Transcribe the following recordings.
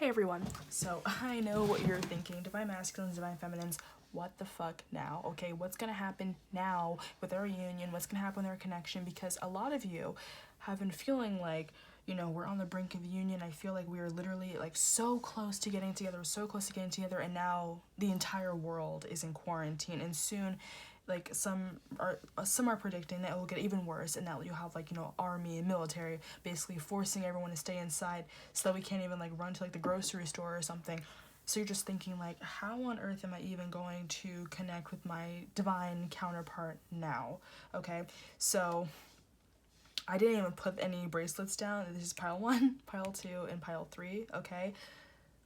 Hey everyone, so I know what you're thinking, divine masculines, divine feminines, what the fuck now? Okay, what's gonna happen now with our union? What's gonna happen with our connection? Because a lot of you have been feeling like, you know, we're on the brink of union. I feel like we are literally like so close to getting together, so close to getting together, and now the entire world is in quarantine, and soon like some are predicting that it will get even worse, and that you'll have like, you know, army and military basically forcing everyone to stay inside so that we can't even like run to like the grocery store or something. So you're just thinking like, how on earth am I even going to connect with my divine counterpart now? Okay, so I didn't even put any bracelets down. This is pile 1, pile 2, and pile 3. Okay,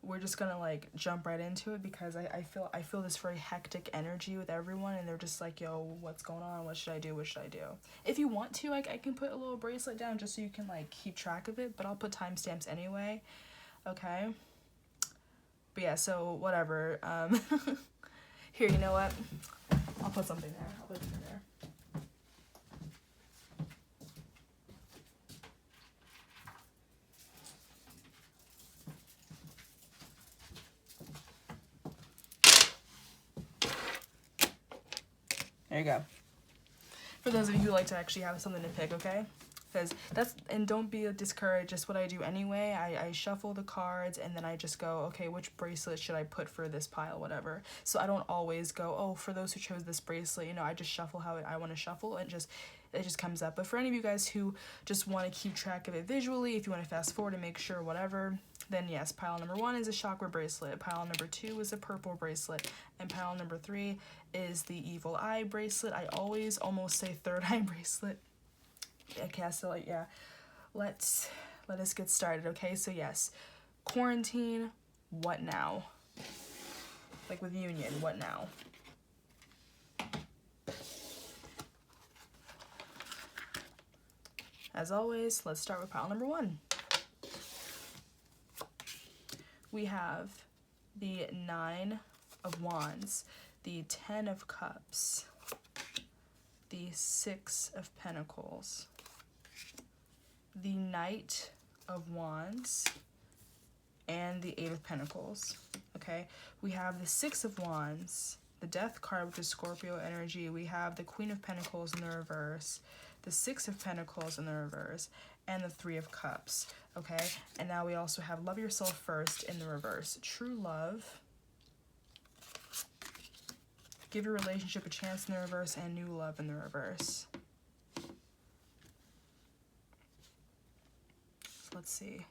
we're just gonna like jump right into it because I feel this very hectic energy with everyone, and they're just like, yo, what's going on? What should I do? What should I do? If you want to, I can put a little bracelet down just so you can like keep track of it, but I'll put timestamps anyway. Okay, but yeah, so whatever. Here, you know what, I'll put something there. I'll put something there. There you go. For those of you who like to actually have something to pick, okay? Because that's, and don't be discouraged, just what I do anyway. I shuffle the cards, and then I just go, okay, which bracelet should I put for this pile, whatever. So I don't always go, oh, for those who chose this bracelet, you know, I just shuffle how I want to shuffle, and it just comes up. But for any of you guys who just want to keep track of it visually, if you want to fast forward and make sure, whatever, then yes, pile number 1 is a chakra bracelet, pile number 2 is a purple bracelet, and pile number 3 is the evil eye bracelet. I always almost say third eye bracelet. Okay, so like, yeah, let us get started. Okay, so yes, quarantine, what now? Like with union, what now? As always, let's start with pile number 1. We have the 9 of Wands, the 10 of Cups, the 6 of Pentacles, the Knight of Wands, and the 8 of Pentacles. Okay, we have the 6 of Wands, the Death card, which is Scorpio energy. We have the Queen of Pentacles in the reverse, the 6 of Pentacles in the reverse, and the 3 of Cups. Okay, and now we also have Love Yourself First in the reverse. True love, give your relationship a chance in the reverse, and new love in the reverse. So let's see.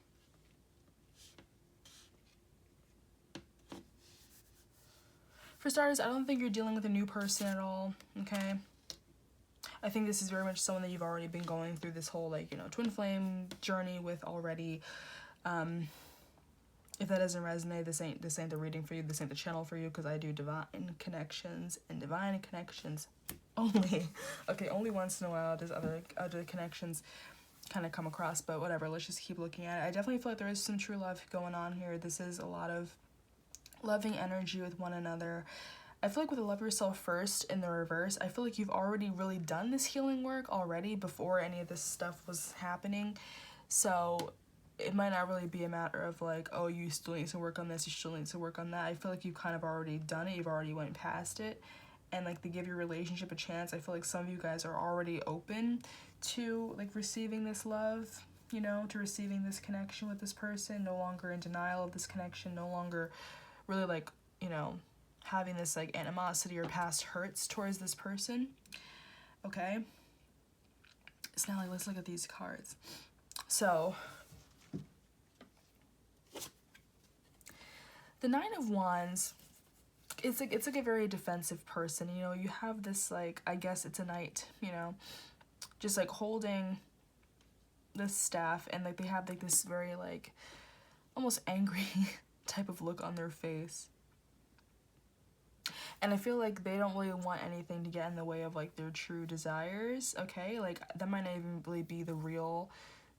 For starters, I don't think you're dealing with a new person at all, okay? I think this is very much someone that you've already been going through this whole, like, you know, twin flame journey with already. If that doesn't resonate, this ain't the reading for you, this ain't the channel for you, because I do divine connections, and divine connections only. Okay, only once in a while does other connections kind of come across, but whatever, let's just keep looking at it. I definitely feel like there is some true love going on here. This is a lot of loving energy with one another. I feel like with the Love Yourself First in the reverse, I feel like you've already really done this healing work already before any of this stuff was happening. So it might not really be a matter of like, oh, you still need to work on this, you still need to work on that. I feel like you've kind of already done it, you've already went past it. And like, to give your relationship a chance, I feel like some of you guys are already open to like receiving this love, you know, to receiving this connection with this person, no longer in denial of this connection, no longer really like, you know, having this like animosity or past hurts towards this person. Okay, so now like, let's look at these cards. So the 9 of Wands, it's like a very defensive person, you know. You have this like, I guess it's a knight, you know, just like holding this staff, and like they have like this very like almost angry type of look on their face. And I feel like they don't really want anything to get in the way of like their true desires, okay? Like that might not even really be the real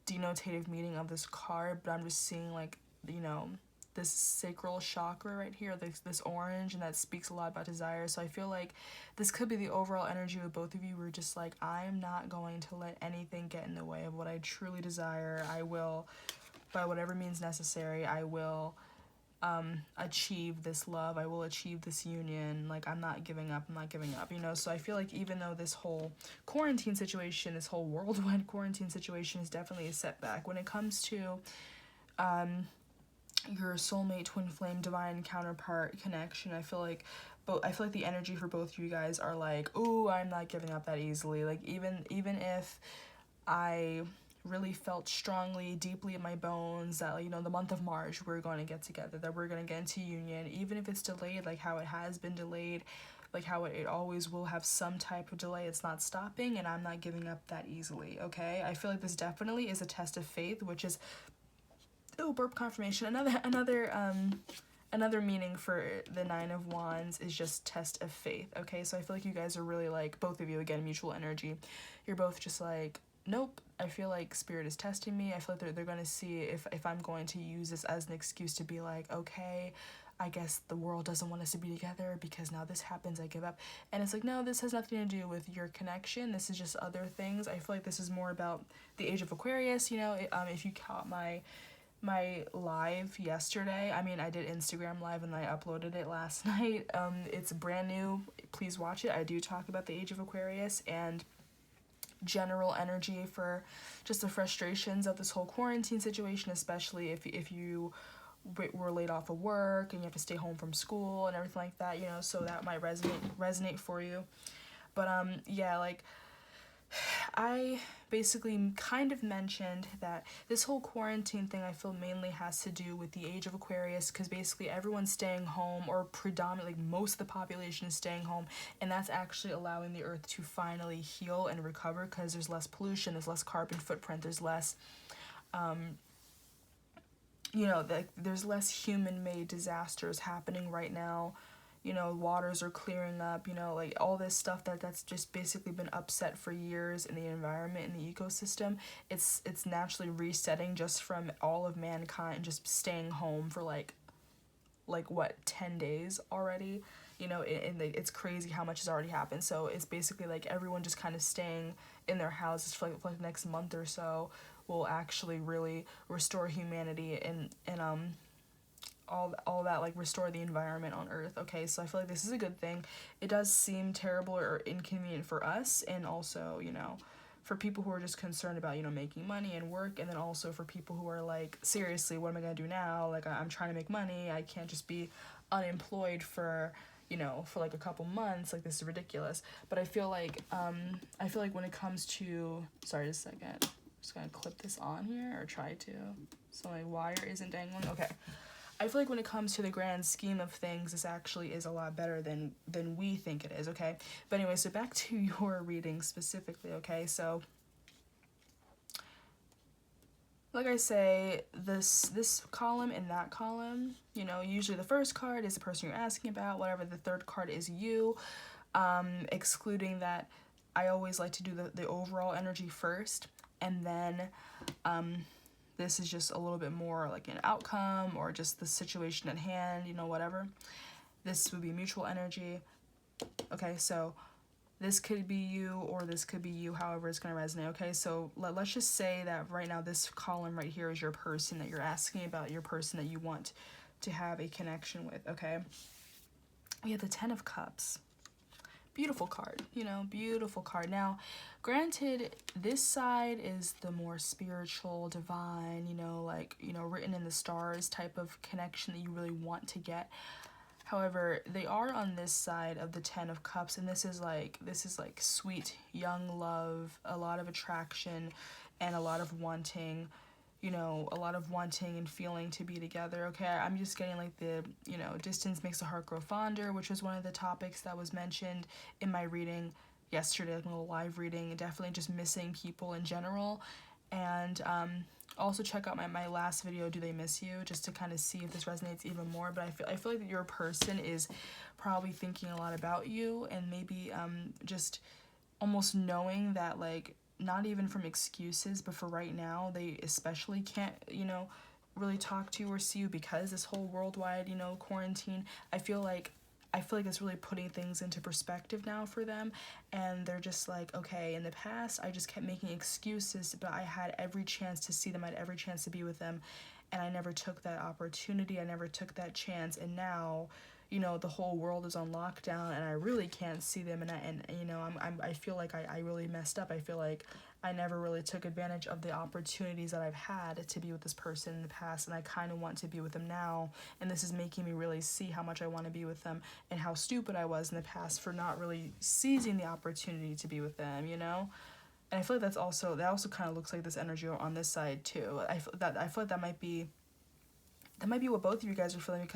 denotative meaning of this card, but I'm just seeing like, you know, this sacral chakra right here, this orange, and that speaks a lot about desire. So I feel like this could be the overall energy with both of you. We're just like, I'm not going to let anything get in the way of what I truly desire. I will, by whatever means necessary, I will achieve this love, I will achieve this union, like I'm not giving up, you know. So I feel like even though this whole quarantine situation, this whole worldwide quarantine situation is definitely a setback when it comes to your soulmate, twin flame, divine counterpart connection. I feel like the energy for both you guys are like, ooh, I'm not giving up that easily. Like even if I really felt strongly, deeply in my bones that, you know, the month of March we're going to get together, that we're going to get into union, even if it's delayed, like how it has been delayed, like how it always will have some type of delay, it's not stopping, and I'm not giving up that easily, okay? I feel like this definitely is a test of faith, which is, oh, burp confirmation. Another meaning for the Nine of Wands is just test of faith, okay? So I feel like you guys are really, like, both of you, again, mutual energy. You're both just like, nope, I feel like Spirit is testing me. I feel like they're going to see if I'm going to use this as an excuse to be like, okay, I guess the world doesn't want us to be together because now this happens, I give up. And it's like, no, this has nothing to do with your connection. This is just other things. I feel like this is more about the age of Aquarius, you know. If you caught my live yesterday, I mean, I did Instagram live and I uploaded it last night. It's brand new, please watch it. I do talk about the age of Aquarius and general energy for just the frustrations of this whole quarantine situation, especially if you were laid off of work and you have to stay home from school and everything like that, you know. So that might resonate for you. But yeah, like, I basically kind of mentioned that this whole quarantine thing, I feel, mainly has to do with the age of Aquarius, because basically everyone's staying home, or predominantly most of the population is staying home, and that's actually allowing the earth to finally heal and recover, because there's less pollution, there's less carbon footprint, there's less you know, there's less human-made disasters happening right now. You know, waters are clearing up, you know, like all this stuff that's just basically been upset for years in the environment, in the ecosystem. It's naturally resetting just from all of mankind just staying home for like what, 10 days already, you know. It's crazy how much has already happened. So it's basically like everyone just kind of staying in their houses for like the next month or so will actually really restore humanity and all that, like restore the environment on Earth, okay? So I feel like this is a good thing. It does seem terrible or inconvenient for us, and also, you know, for people who are just concerned about, you know, making money and work, and then also for people who are like, seriously, what am I gonna do now? Like, I'm trying to make money, I can't just be unemployed for, you know, for like a couple months, like this is ridiculous. But I feel like when it comes to, sorry, just a second, I'm just gonna clip this on here, or try to, so my wire isn't dangling, okay. I feel like when it comes to the grand scheme of things, this actually is a lot better than we think it is, okay? But anyway, so back to your reading specifically, okay? So, like I say, this column and that column, you know, usually the first card is the person you're asking about, whatever, the third card is you, excluding that, I always like to do the overall energy first, and then, this is just a little bit more like an outcome or just the situation at hand, you know, whatever. This would be mutual energy. Okay, so this could be you or this could be you, however it's going to resonate, okay? So let's just say that right now this column right here is your person that you're asking about, your person that you want to have a connection with, okay? We have the Ten of Cups. Beautiful card, you know, beautiful card. Now, granted, this side is the more spiritual, divine, you know, like, you know, written in the stars type of connection that you really want to get. However, they are on this side of the Ten of Cups, and this is like sweet, young love, a lot of attraction, and a lot of wanting, you know, a lot of wanting and feeling to be together, okay? I'm just getting like the, you know, distance makes the heart grow fonder, which was one of the topics that was mentioned in my reading yesterday, like a little live reading, definitely just missing people in general. And also check out my last video, Do They Miss You, just to kind of see if this resonates even more. But I feel like that your person is probably thinking a lot about you, and maybe just almost knowing that, like, not even from excuses, but for right now, they especially can't, you know, really talk to you or see you because this whole worldwide, you know, quarantine. I feel like it's really putting things into perspective now for them, and they're just like, okay, in the past, I just kept making excuses, but I had every chance to see them, I had every chance to be with them, and I never took that opportunity, I never took that chance, and now, you know, the whole world is on lockdown and I really can't see them, and you know, I feel like I really messed up. I feel like I never really took advantage of the opportunities that I've had to be with this person in the past, and I kind of want to be with them now, and this is making me really see how much I want to be with them and how stupid I was in the past for not really seizing the opportunity to be with them, you know? And I feel like that also kind of looks like this energy on this side too. I feel like that might be what both of you guys are feeling,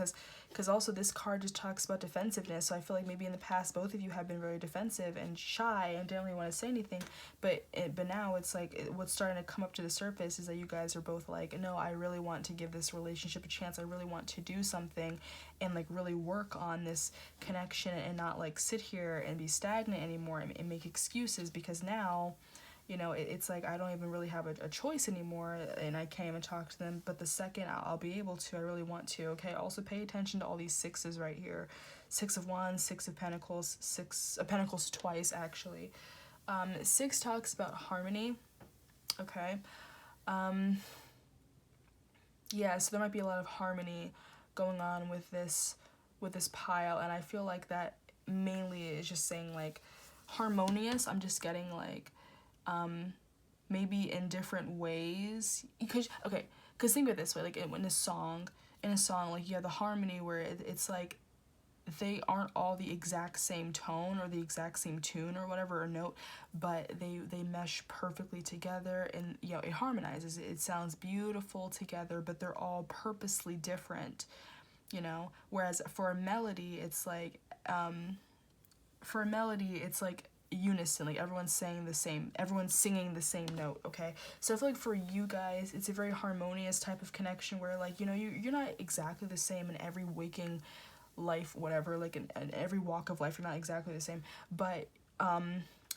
because also this card just talks about defensiveness. So I feel like maybe in the past both of you have been very defensive and shy and didn't really want to say anything, but now it's like what's starting to come up to the surface is that you guys are both like, no, I really want to give this relationship a chance. I really want to do something and like really work on this connection and not like sit here and be stagnant anymore and make excuses, because now, you know, it's like I don't even really have a choice anymore, and I can't even talk to them. But the second I'll be able to, I really want to. Okay, also pay attention to all these sixes right here. 6 of Wands, 6 of Pentacles, 6 of Pentacles twice, actually. 6 talks about harmony. Okay. Yeah, so there might be a lot of harmony going on with this pile, and I feel like that mainly is just saying like harmonious. I'm just getting like maybe in different ways, because think of it this way, like in a song, like you have the harmony where it's like they aren't all the exact same tone or the exact same tune or whatever, or note, but they mesh perfectly together, and you know, it harmonizes, it sounds beautiful together, but they're all purposely different, you know. Whereas for a melody it's like unison, like everyone's singing the same note. Okay, so I feel like for you guys it's a very harmonious type of connection where, like, you know, you're not exactly the same in every waking life, whatever, like in every walk of life you're not exactly the same, but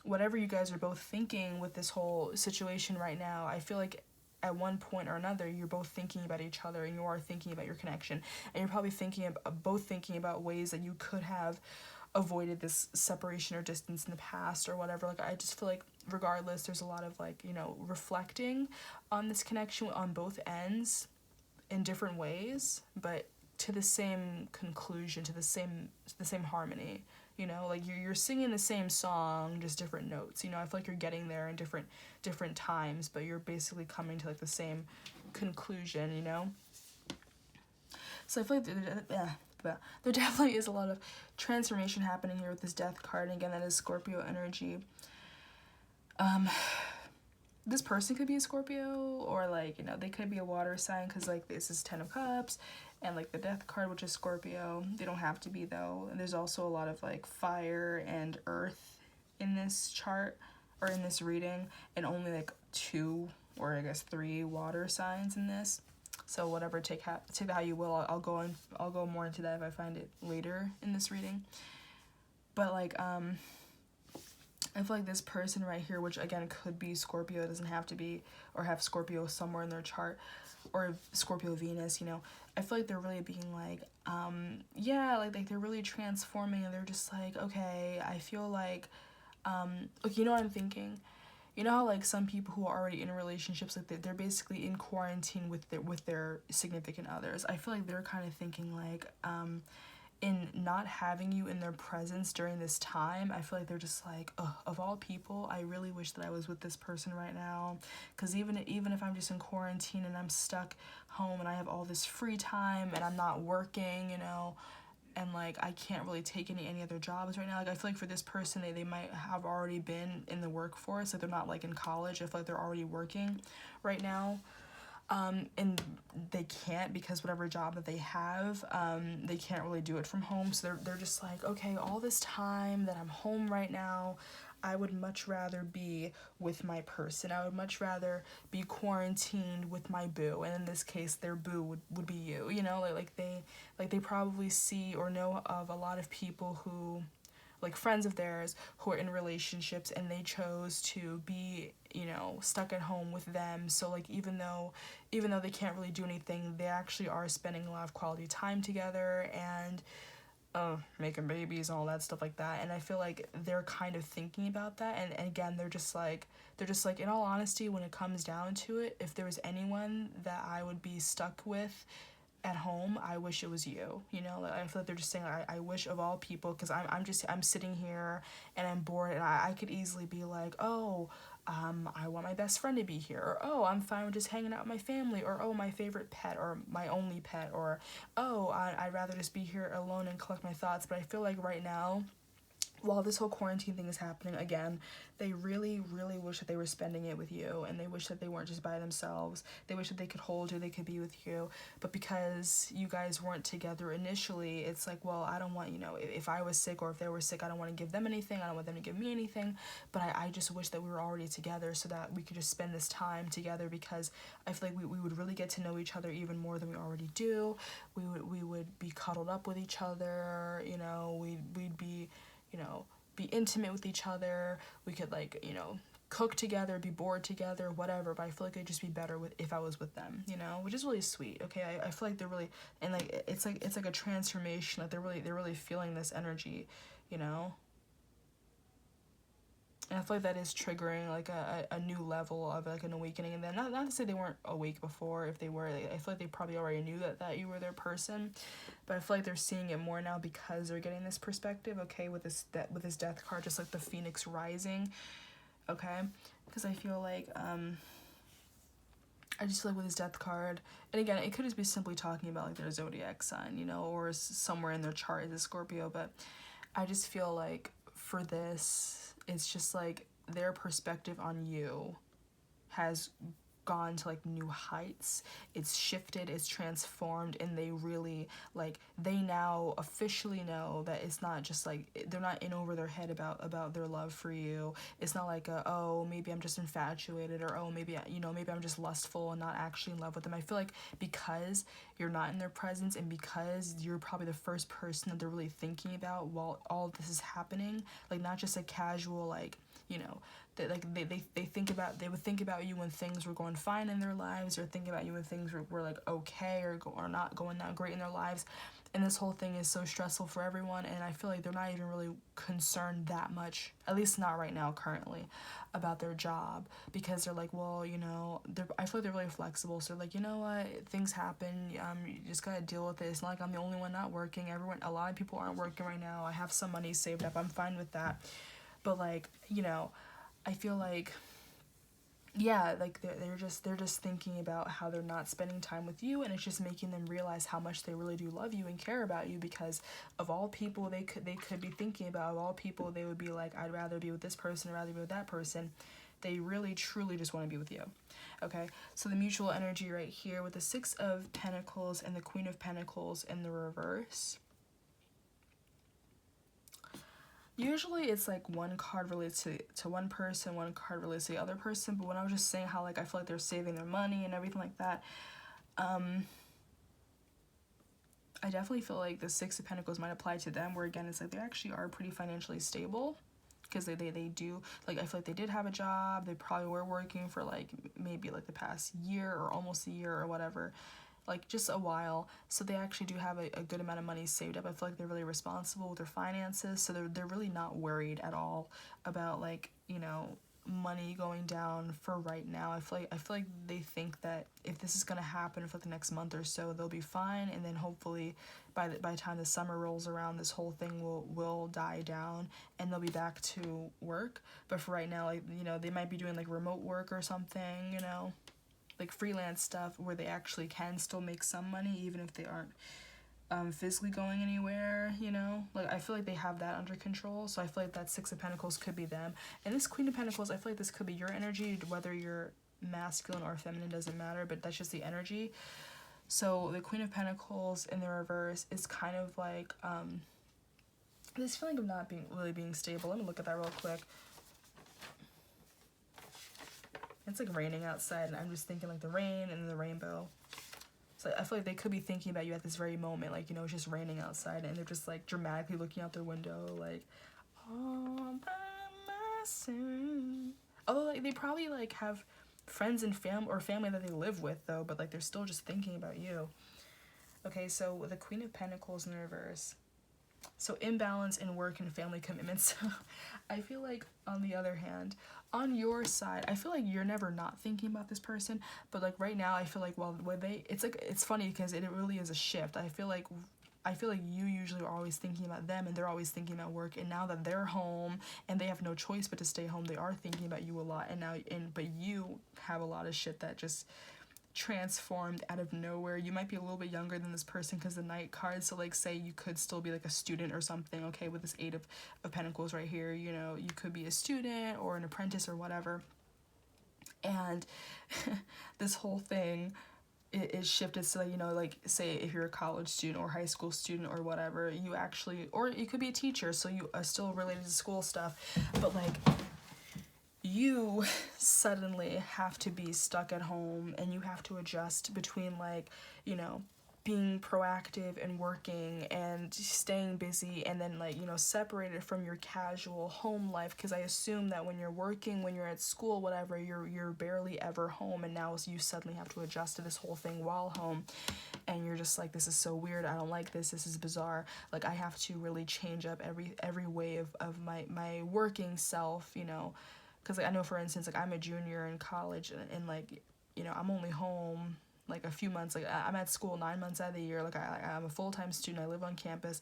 whatever you guys are both thinking with this whole situation right now, I feel like at one point or another you're both thinking about each other, and you are thinking about your connection, and you're probably both thinking about ways that you could have avoided this separation or distance in the past or whatever. Like, I just feel like regardless there's a lot of, like, you know, reflecting on this connection on both ends in different ways, but to the same conclusion, to the same harmony, you know, like you're singing the same song, just different notes, you know. I feel like you're getting there in different times, but you're basically coming to like the same conclusion, you know. So I feel like there definitely is a lot of transformation happening here with this Death card, and again, that is Scorpio energy. This person could be a Scorpio, or like, you know, they could be a water sign, because like this is 10 of Cups, and like the Death card, which is Scorpio. They don't have to be though. And there's also a lot of like fire and earth in this chart, or in this reading, and only like 2 or I guess 3 water signs in this. So whatever, take that how you will. I'll go more into that if I find it later in this reading. But like I feel like this person right here, which again could be Scorpio, it doesn't have to be, or have Scorpio somewhere in their chart, or Scorpio Venus, you know. I feel like they're really being like, yeah, like they're really transforming, and they're just like, okay, I feel like, okay, you know what I'm thinking? You know how like some people who are already in relationships, like they're basically in quarantine with their significant others. I feel like they're kind of thinking like, in not having you in their presence during this time, I feel like they're just like, of all people, I really wish that I was with this person right now, because even if I'm just in quarantine and I'm stuck home and I have all this free time and I'm not working, you know, and like I can't really take any other jobs right now, like I feel like for this person, they might have already been in the workforce, like they're not like in college, I feel like they're already working right now, and they can't, because whatever job that they have, they can't really do it from home, so they're just like, okay, all this time that I'm home right now, I would much rather be with my person. I would much rather be quarantined with my boo, and in this case, their boo would be you. You know, like they probably see or know of a lot of people who, like friends of theirs, who are in relationships, and they chose to be, you know, stuck at home with them. So like even though they can't really do anything, they actually are spending a lot of quality time together, and making babies and all that stuff like that. And I feel like they're kind of thinking about that. And again, they're just like, in all honesty, when it comes down to it, if there was anyone that I would be stuck with at home, I wish it was you. You know, like, I feel like they're just saying, I wish of all people, because I'm sitting here and I'm bored, and I could easily be like, oh, I want my best friend to be here, or oh, I'm fine with just hanging out with my family, or oh, my favorite pet, or my only pet, or oh, I'd rather just be here alone and collect my thoughts. But I feel like right now, while this whole quarantine thing is happening again, they really, really wish that they were spending it with you, and they wish that they weren't just by themselves. They wish that they could hold you, they could be with you. But because you guys weren't together initially, it's like, well, I don't want, you know, if I was sick or if they were sick, I don't want to give them anything. I don't want them to give me anything. But I just wish that we were already together so that we could just spend this time together, because I feel like we would really get to know each other even more than we already do. We would be cuddled up with each other, you know, we'd be, you know, be intimate with each other. We could, like, you know, cook together, be bored together, whatever. But I feel like it'd just be better if I was with them, you know, which is really sweet. Okay, I feel like they're really, and like it's like a transformation. Like they're really feeling this energy, you know. And I feel like that is triggering like a new level of like an awakening. And then not to say they weren't awake before. If they were, like, I feel like they probably already knew that you were their person. But I feel like they're seeing it more now because they're getting this perspective. Okay, with this death card, just like the phoenix rising. Okay, because I feel like I just feel like with his death card, and again, it could just be simply talking about like their zodiac sign, you know, or somewhere in their chart is a Scorpio. But I just feel like for this, it's just like their perspective on you has gone to like new heights. It's shifted, it's transformed, and they really, like, they now officially know that it's not just like, they're not in over their head about their love for you. It's not like oh, maybe I'm just infatuated, or oh, maybe, you know, maybe I'm just lustful and not actually in love with them. I feel like because you're not in their presence, and because you're probably the first person that they're really thinking about while all this is happening, like not just a casual, like, you know, they would think about you when things were going fine in their lives, or think about you when things were like okay, or not going that great in their lives. And this whole thing is so stressful for everyone, and I feel like they're not even really concerned that much, at least not right now currently, about their job, because they're like, well, you know, I feel like they're really flexible. So they're like, you know what, things happen, you just gotta deal with it. It's not like I'm the only one not working. A lot of people aren't working right now. I have some money saved up, I'm fine with that. But like, you know, I feel like, yeah, like they're just thinking about how they're not spending time with you, and it's just making them realize how much they really do love you and care about you, because of all people they could be thinking about, of all people they would be like, I'd rather be with this person, I'd rather be with that person. They really truly just want to be with you. Okay, so the mutual energy right here with the Six of Pentacles and the Queen of Pentacles in the reverse. Usually it's like one card relates to one person, one card relates to the other person. But when I was just saying how like I feel like they're saving their money and everything like that, I definitely feel like the Six of Pentacles might apply to them, where again it's like they actually are pretty financially stable, because they do, like, I feel like they did have a job, they probably were working for like maybe like the past year or almost a year or whatever, like just a while. So they actually do have a good amount of money saved up. I feel like they're really responsible with their finances, so they're really not worried at all about, like, you know, money going down for right now. I feel like they think that if this is gonna happen for like the next month or so, they'll be fine, and then hopefully by the time the summer rolls around, this whole thing will die down and they'll be back to work. But for right now, like, you know, they might be doing like remote work or something, you know, like freelance stuff where they actually can still make some money even if they aren't physically going anywhere, you know. Like, I feel like they have that under control. So I feel like that Six of Pentacles could be them. And this Queen of Pentacles, I feel like this could be your energy, whether you're masculine or feminine, doesn't matter, but that's just the energy. So the Queen of Pentacles in the reverse is kind of like this feeling of not being stable. Let me look at that real quick. It's like raining outside, and I'm just thinking like the rain and the rainbow. So I feel like they could be thinking about you at this very moment, like, you know, it's just raining outside, and they're just like dramatically looking out their window, like, all by myself. Although, like, they probably like have friends and family that they live with though, but like they're still just thinking about you. Okay, so with the Queen of Pentacles in the reverse, So imbalance in work and family commitments. I feel like on the other hand, on your side, I feel like you're never not thinking about this person, but like right now I feel like well when they it's like it's funny because it really is a shift. I feel like you usually are always thinking about them and they're always thinking about work, and now that they're home and they have no choice but to stay home, they are thinking about you a lot, but you have a lot of shit that just transformed out of nowhere. You might be a little bit younger than this person because the Knight card, so like say you could still be like a student or something, okay, with this Eight of Pentacles right here, you know, you could be a student or an apprentice or whatever, and this whole thing is shifted so that, you know, like say if you're a college student or high school student or whatever, you actually, or you could be a teacher, so you are still related to school stuff, but like you suddenly have to be stuck at home and you have to adjust between like, you know, being proactive and working and staying busy, and then like, you know, separated from your casual home life, because I assume that when you're working, when you're at school, whatever, you're barely ever home, and now you suddenly have to adjust to this whole thing while home, and you're just like, this is so weird, I don't like this is bizarre, like I have to really change up every way of my working self, you know, because like, I know for instance, like I'm a junior in college, and like, you know, I'm only home like a few months, like I'm at school 9 months out of the year, like I'm a full-time student, I live on campus,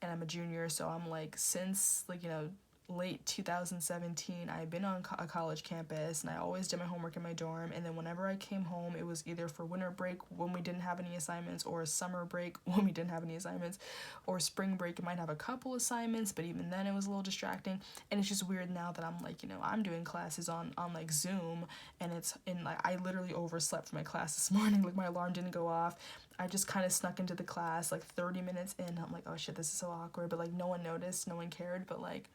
and I'm a junior, so I'm like, since like, you know, late 2017 I've been on a college campus, and I always did my homework in my dorm, and then whenever I came home, it was either for winter break when we didn't have any assignments, or summer break when we didn't have any assignments, or spring break, it might have a couple assignments, but even then it was a little distracting. And it's just weird now that I'm like, you know, I'm doing classes on like Zoom, and it's in like, I literally overslept for my class this morning, like my alarm didn't go off, I just kind of snuck into the class like 30 minutes in, I'm like, oh shit, this is so awkward, but like no one noticed, no one cared, but like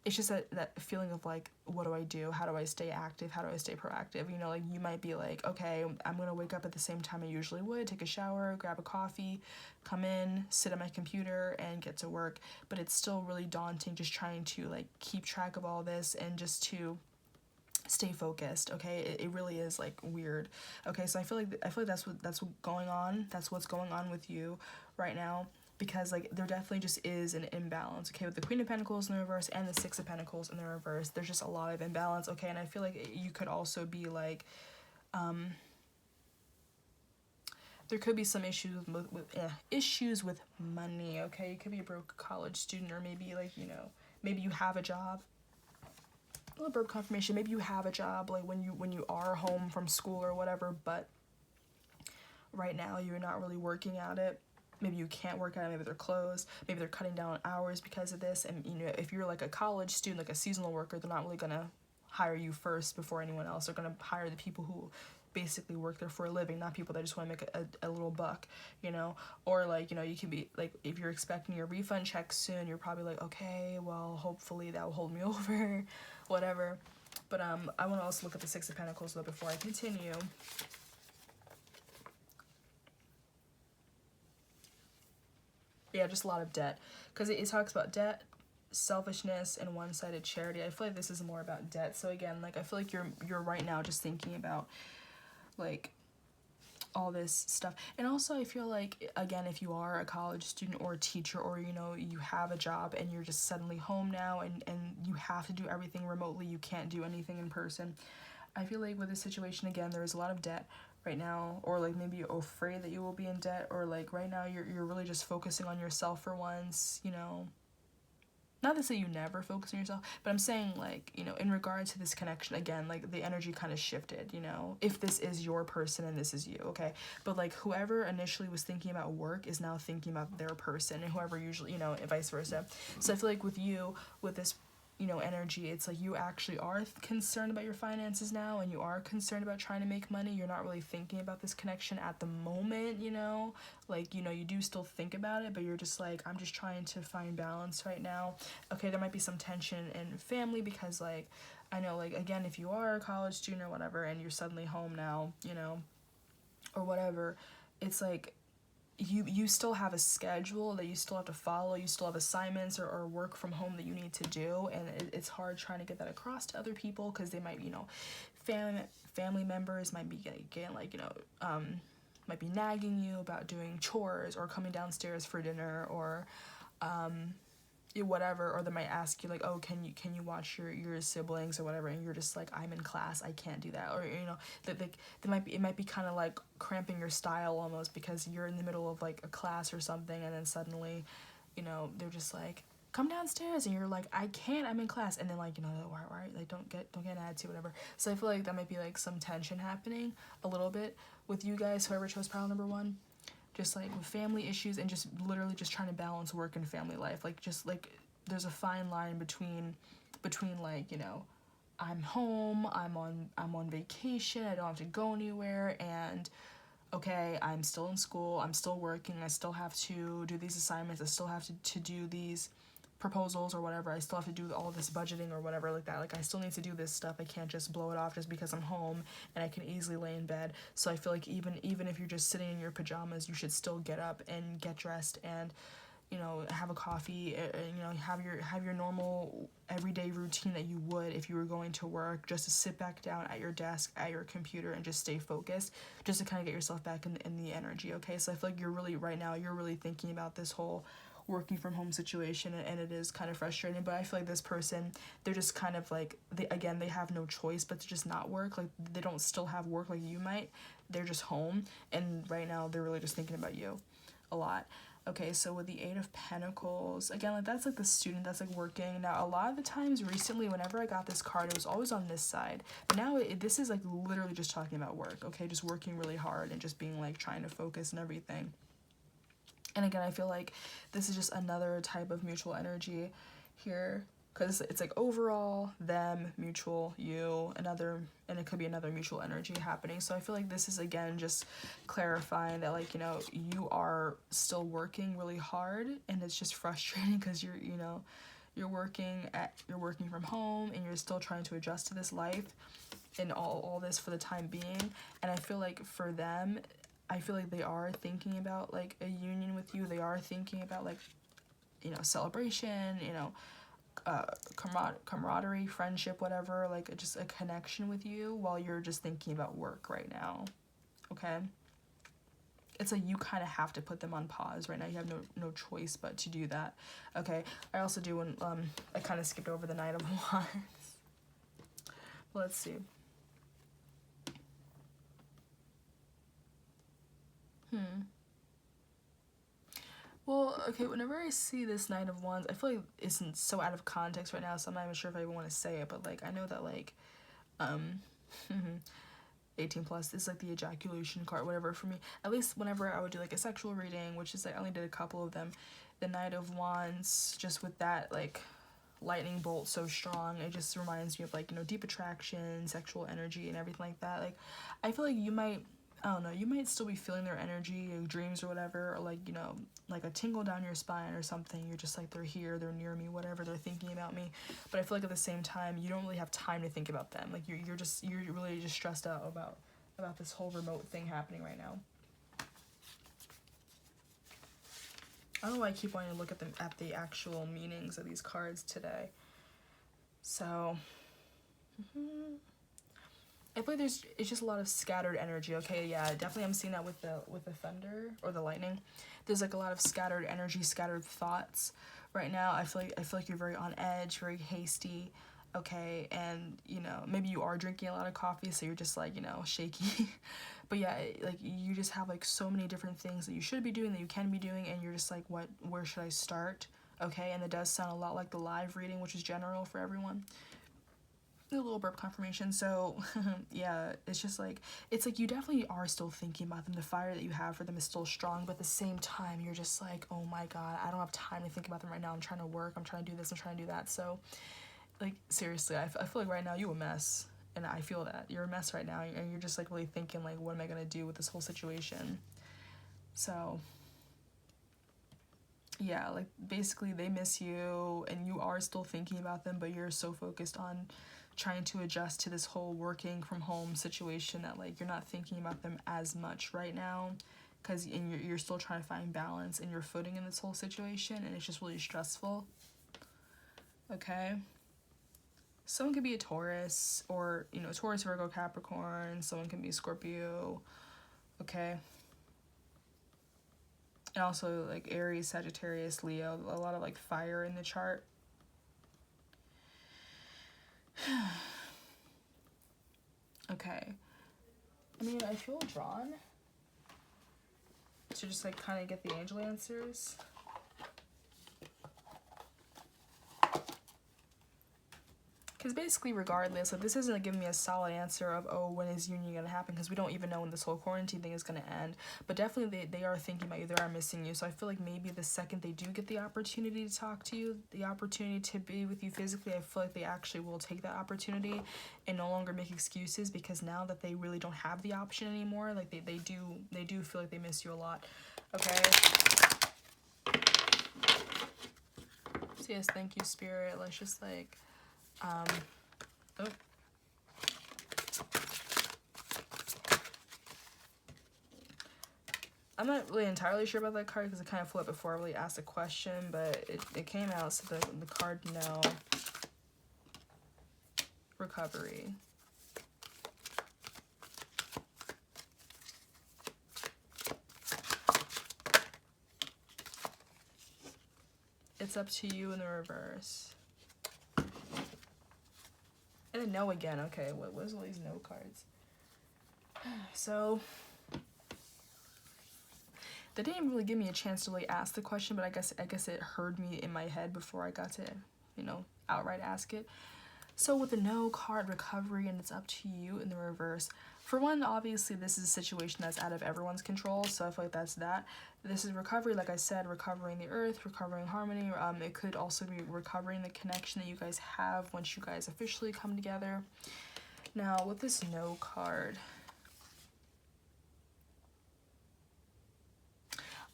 it's just that feeling of like, what do I do? How do I stay active? How do I stay proactive? You know, like you might be like, okay, I'm gonna wake up at the same time I usually would, take a shower, grab a coffee, come in, sit at my computer and get to work. But it's still really daunting just trying to like keep track of all this and just to stay focused. Okay, it really is like weird. Okay, so I feel like that's what's going on. That's what's going on with you right now, because like there definitely just is an imbalance. Okay, with the Queen of Pentacles in the reverse and the Six of Pentacles in the reverse, there's just a lot of imbalance. Okay, and I feel like you could also be like there could be some issues issues with money. Okay, you could be a broke college student, or maybe like, you know, maybe you have a job, a little birth confirmation, maybe you have a job like when you are home from school or whatever, but right now you're not really working at it. Maybe you can't work at it, maybe they're closed, maybe they're cutting down on hours because of this, and you know, if you're like a college student, like a seasonal worker, they're not really gonna hire you first before anyone else. They're gonna hire the people who basically work there for a living, not people that just want to make a little buck, you know. Or like, you know, you can be like, if you're expecting your refund check soon, you're probably like, okay, well hopefully that will hold me over, whatever. But I want to also look at the Six of Pentacles though before I continue. Yeah, just a lot of debt, because it talks about debt, selfishness, and one-sided charity. I feel like this is more about debt. So again, like I feel like you're right now just thinking about like all this stuff. And also I feel like, again, if you are a college student or a teacher, or you know, you have a job and you're just suddenly home now, and you have to do everything remotely, you can't do anything in person, I feel like with this situation, again, there is a lot of debt right now, or like maybe you're afraid that you will be in debt, or like right now you're really just focusing on yourself for once, you know. Not to say you never focus on yourself, but I'm saying like, you know, in regards to this connection, again, like the energy kind of shifted, you know, if this is your person and this is you, okay? But like whoever initially was thinking about work is now thinking about their person, and whoever usually, you know, and vice versa. So I feel like with you, with this, you know, energy, it's like you actually are concerned about your finances now, and you are concerned about trying to make money. You're not really thinking about this connection at the moment, you know, like, you know, you do still think about it, but you're just like, I'm just trying to find balance right now. Okay, there might be some tension in family, because like, I know, like, again, if you are a college student or whatever and you're suddenly home now, you know, or whatever, it's like you still have a schedule that you still have to follow, you still have assignments or work from home that you need to do, and it's hard trying to get that across to other people, because they might, you know, family members might be getting like, you know, might be nagging you about doing chores or coming downstairs for dinner, or whatever, or they might ask you like, oh, can you watch your siblings or whatever, and you're just like, I'm in class, I can't do that. Or that like it might be kind of like cramping your style almost, because you're in the middle of like a class or something, and then suddenly they're just like, come downstairs, and you're like, I can't, I'm in class, and then like why like don't get an attitude, whatever. So I feel like that might be like some tension happening a little bit with you guys, whoever chose pile number 1, just like with family issues, and just literally just trying to balance work and family life. Like just like there's a fine line between like, I'm home, I'm on vacation, I don't have to go anywhere, and okay, I'm still in school, I'm still working, I still have to do these assignments, I still have to do these proposals or whatever, I still have to do all this budgeting or whatever like that. Like I still need to do this stuff. I can't just blow it off just because I'm home and I can easily lay in bed. So I feel like even if you're just sitting in your pajamas, you should still get up and get dressed and have a coffee, have your normal everyday routine that you would if you were going to work, just to sit back down at your desk, at your computer, and just stay focused, just to kind of get yourself back in the energy, okay? So I feel like you're really thinking about this whole working from home situation, and it is kind of frustrating. But I feel like this person, they're just kind of like, they have no choice but to just not work. Like they don't still have work like you might, they're just home, and right now they're really just thinking about you a lot. Okay, so with the 8 of Pentacles, again, like that's like the student that's like working. Now, a lot of the times recently, whenever I got this card, it was always on this side. But now this is like literally just talking about work, okay? Just working really hard and just being like trying to focus and everything. And again, I feel like this is just another type of mutual energy here, because it's like overall, them, mutual, you, another, and it could be another mutual energy happening. So I feel like this is, again, just clarifying that, like, you are still working really hard, and it's just frustrating because you're working from home, and you're still trying to adjust to this life and all this for the time being. And I feel like for them, I feel like they are thinking about like a union with you. They are thinking about like, celebration, camaraderie, friendship, whatever, like just a connection with you, while you're just thinking about work right now, okay? It's like you kind of have to put them on pause right now. You have no choice but to do that, okay? I also do when, I kind of skipped over the Knight of Wands. Let's see. Well, okay, whenever I see this Knight of Wands, I feel like it's so out of context right now, so I'm not even sure if I even want to say it, but, like, I know that, like, 18 plus is, like, the ejaculation card, whatever, for me. At least whenever I would do, like, a sexual reading, which is, like, I only did a couple of them, the Knight of Wands, just with that, like, lightning bolt so strong, it just reminds me of, like, deep attraction, sexual energy, and everything like that. Like, I feel like you might, I don't know, you might still be feeling their energy, or dreams or whatever, or like, like a tingle down your spine or something. You're just like, they're here, they're near me, whatever, they're thinking about me. But I feel like at the same time, you don't really have time to think about them. Like you're really just stressed out about this whole remote thing happening right now. I don't know why I keep wanting to look at the actual meanings of these cards today. So, I feel like it's just a lot of scattered energy. Okay, yeah, definitely I'm seeing that with the thunder or the lightning. There's like a lot of scattered energy, scattered thoughts right now. I feel like you're very on edge, very hasty. Okay, and maybe you are drinking a lot of coffee, so you're just like shaky. But yeah, like you just have like so many different things that you should be doing, that you can be doing, and you're just like, where should I start? Okay, and it does sound a lot like the live reading, which is general for everyone. A little burp confirmation. So yeah, it's just like, it's like you definitely are still thinking about them. The fire that you have for them is still strong, but at the same time you're just like, oh my god, I don't have time to think about them right now. I'm trying to work, I'm trying to do this, I'm trying to do that. So like seriously, I feel like right now you a mess, and I feel that you're a mess right now, and you're just like really thinking like, what am I gonna do with this whole situation? So yeah, like basically they miss you, and you are still thinking about them, but you're so focused on trying to adjust to this whole working from home situation that like you're not thinking about them as much right now, because you're still trying to find balance and your footing in this whole situation, and it's just really stressful. Okay, someone could be a Taurus, or Taurus, Virgo, Capricorn. Someone can be Scorpio. Okay, And also like Aries, Sagittarius, Leo, a lot of like fire in the chart. Okay. I mean, I feel drawn to just like kind of get the angel answers. Because basically, regardless, like, this isn't like, giving me a solid answer of, oh, when is union going to happen? Because we don't even know when this whole quarantine thing is going to end. But definitely, they are thinking about you. They are missing you. So I feel like maybe the second they do get the opportunity to talk to you, the opportunity to be with you physically, I feel like they actually will take that opportunity and no longer make excuses, because now that they really don't have the option anymore, like, they do feel like they miss you a lot. Okay? So yes, thank you, Spirit. Let's just, like... oh. I'm not really entirely sure about that card because it kind of flipped before I really asked a question, but it came out, so the card, no. Recovery. It's up to you in the reverse. And then no again. Okay, what was all these no cards? So they didn't really give me a chance to really ask the question, but I guess it heard me in my head before I got to, you know, outright ask it. So with the no card, recovery, and it's up to you in the reverse. For one, obviously this is a situation that's out of everyone's control, so I feel like that's that. This is recovery, like I said, recovering the earth, recovering harmony. It could also be recovering the connection that you guys have once you guys officially come together. Now with this no card,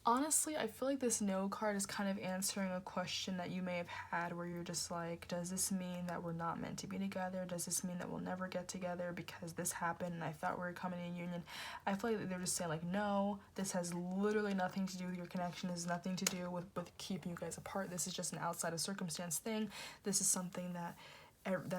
honestly, I feel like this no card is kind of answering a question that you may have had where you're just like, does this mean that we're not meant to be together? Does this mean that we'll never get together because this happened and I thought we were coming in union? I feel like they're just saying like, no, this has literally nothing to do with your connection. This has nothing to do with keeping you guys apart. This is just an outside of circumstance thing. This is something that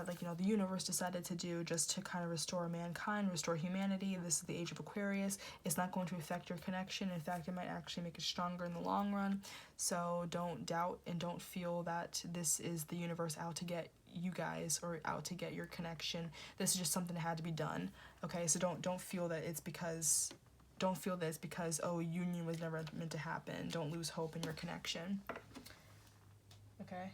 like, you know, the universe decided to do just to kind of restore mankind, restore humanity. This is the age of Aquarius. It's not going to affect your connection. In fact, it might actually make it stronger in the long run. So don't doubt and don't feel that this is the universe out to get you guys or out to get your connection. This is just something that had to be done. Okay, so don't feel that it's because oh, union was never meant to happen. Don't lose hope in your connection. Okay.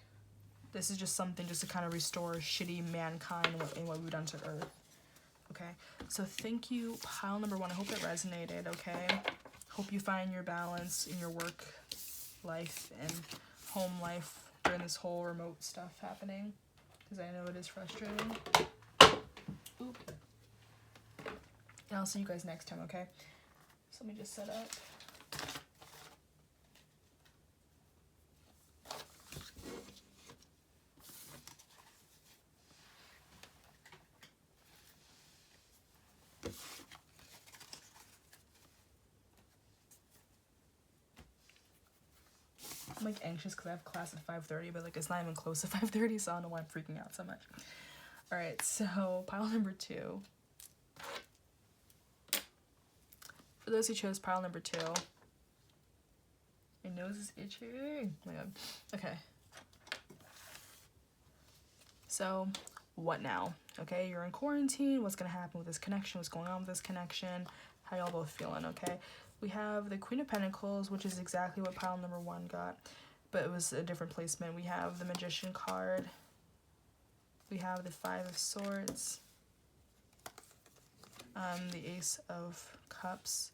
This is just something just to kind of restore shitty mankind and what we've done to Earth. Okay, so thank you, pile number 1. I hope it resonated, okay? Hope you find your balance in your work life and home life during this whole remote stuff happening, because I know it is frustrating. Oop. And I'll see you guys next time, okay? So let me just set up. I'm like anxious because I have class at 5:30, but like it's not even close to 5:30, so I don't know why I'm freaking out so much. All right, so pile number 2. For those who chose pile number 2, my nose is itching. Oh my god. Okay. So, what now? Okay, you're in quarantine. What's gonna happen with this connection? What's going on with this connection? How y'all both feeling? Okay. We have the Queen of Pentacles, which is exactly what pile number 1 got, but it was a different placement. We have the Magician card. We have the 5 of Swords. The Ace of Cups.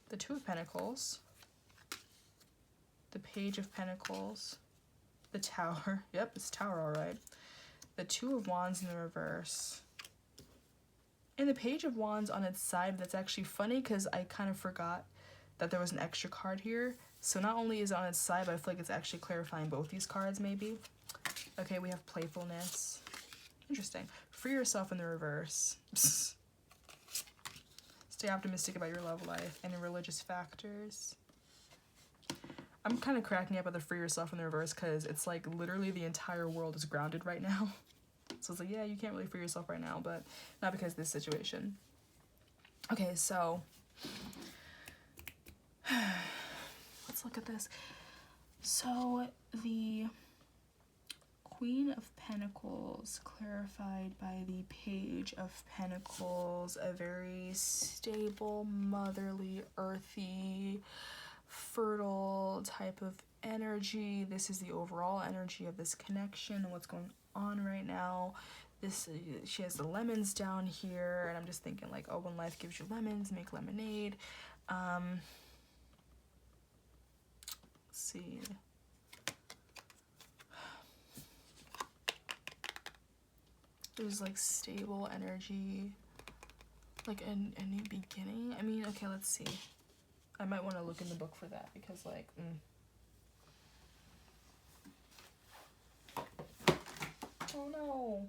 The 2 of Pentacles. The Page of Pentacles. The Tower. Yep, it's Tower, all right. The 2 of Wands in the reverse. And the Page of Wands on its side. That's actually funny because I kind of forgot that there was an extra card here. So not only is it on its side, but I feel like it's actually clarifying both these cards maybe. Okay, we have playfulness. Interesting. Free yourself in the reverse. Stay optimistic about your love life and religious factors. I'm kind of cracking up at the free yourself in the reverse because it's like literally the entire world is grounded right now. So it's like, yeah, you can't really free yourself right now, but not because of this situation. Okay, so let's look at this. So the Queen of Pentacles clarified by the Page of Pentacles, a very stable, motherly, earthy, fertile type of energy. This is the overall energy of this connection and what's going on right now. This, she has the lemons down here, and I'm just thinking like, oh, when life gives you lemons, make lemonade. Let's see. There's like stable energy, like a new beginning. I mean, okay, let's see. I might want to look in the book for that because like, oh no.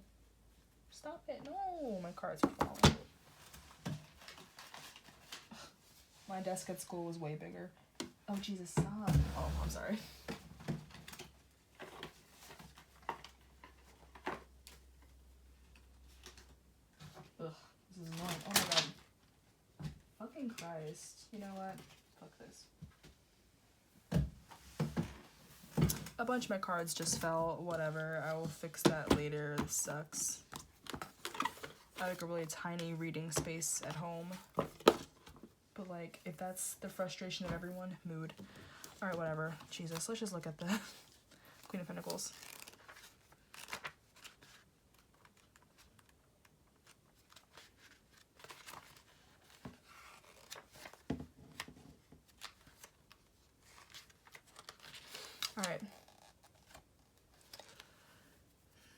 Stop it. No, my cards are falling. My desk at school was way bigger. Oh, Jesus, stop. Oh, I'm sorry. Ugh, this is annoying. Oh my god. Fucking Christ. You know what? Fuck this. A bunch of my cards just fell. Whatever. I will fix that later. This sucks. I have like a really tiny reading space at home. But like, if that's the frustration of everyone, mood. Alright, whatever. Jesus, let's just look at the Queen of Pentacles. Alright.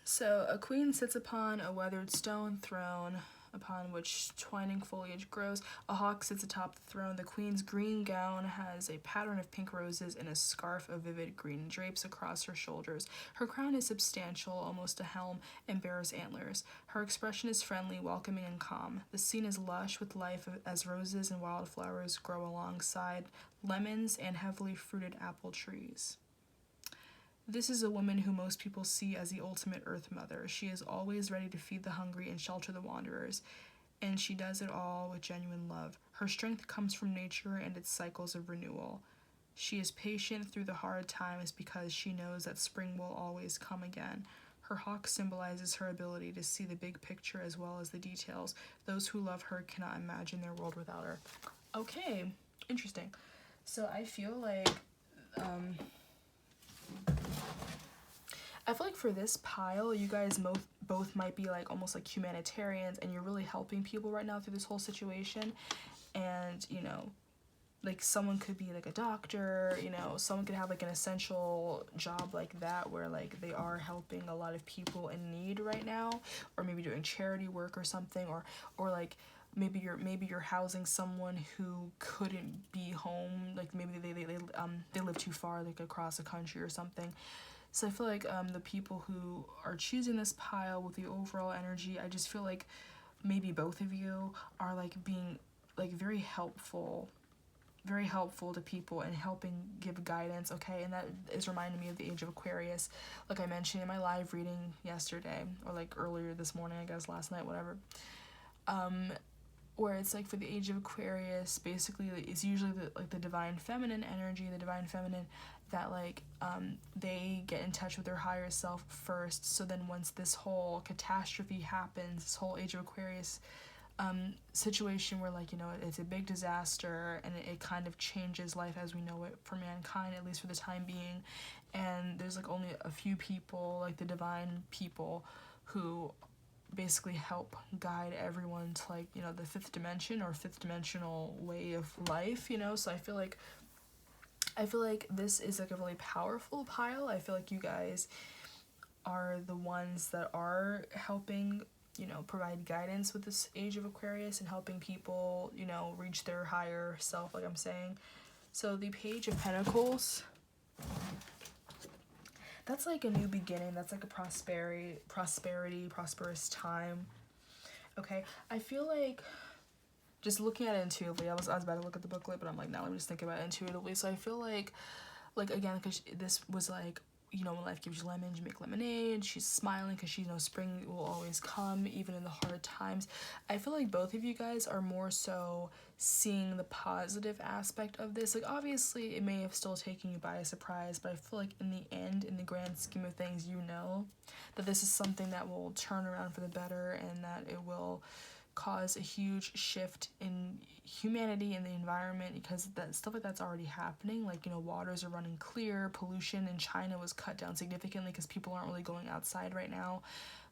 So, a queen sits upon a weathered stone throne, upon which twining foliage grows. A hawk sits atop the throne. The queen's green gown has a pattern of pink roses, and a scarf of vivid green drapes across her shoulders. Her crown is substantial, almost a helm, and bears antlers. Her expression is friendly, welcoming, and calm. The scene is lush with life as roses and wildflowers grow alongside lemons and heavily fruited apple trees. This is a woman who most people see as the ultimate Earth Mother. She is always ready to feed the hungry and shelter the wanderers, and she does it all with genuine love. Her strength comes from nature and its cycles of renewal. She is patient through the hard times because she knows that spring will always come again. Her hawk symbolizes her ability to see the big picture as well as the details. Those who love her cannot imagine their world without her. Okay, interesting. So I feel like for this pile, you guys both might be like almost like humanitarians, and you're really helping people right now through this whole situation. And, you know, like someone could be like a doctor, you know, someone could have like an essential job like that where like they are helping a lot of people in need right now, or maybe doing charity work or something, or like maybe you're housing someone who couldn't be home, like maybe they live too far, like across the country or something. So I feel like the people who are choosing this pile with the overall energy, I just feel like maybe both of you are like being like very helpful to people and helping give guidance, okay? And that is reminding me of the Age of Aquarius, like I mentioned in my live reading yesterday, or like earlier this morning, I guess, last night, whatever. Where it's like for the Age of Aquarius, basically it's usually the divine feminine energy, the divine feminine, that like they get in touch with their higher self first. So then once this whole catastrophe happens, this whole Age of Aquarius situation where like, you know, it's a big disaster and it kind of changes life as we know it for mankind, at least for the time being. And there's like only a few people, like the divine people, who basically help guide everyone to like, you know, the fifth dimension or fifth dimensional way of life, you know. So I feel like this is like a really powerful pile. I feel like you guys are the ones that are helping, you know, provide guidance with this Age of Aquarius and helping people, you know, reach their higher self, like I'm saying. So the Page of Pentacles, that's like a new beginning. That's like a prosperous time. Okay, I feel like just looking at it intuitively, I was about to look at the booklet, but I'm like, now let me just think about it intuitively. So I feel like again, because this was like, you know, when life gives you lemons, you make lemonade. She's smiling because she knows spring will always come, even in the hard times. I feel like both of you guys are more so seeing the positive aspect of this. Like, obviously, it may have still taken you by surprise, but I feel like in the end, in the grand scheme of things, you know that this is something that will turn around for the better, and that it will cause a huge shift in humanity and the environment, because that stuff like that's already happening. Like, you know, waters are running clear, pollution in China was cut down significantly because people aren't really going outside right now.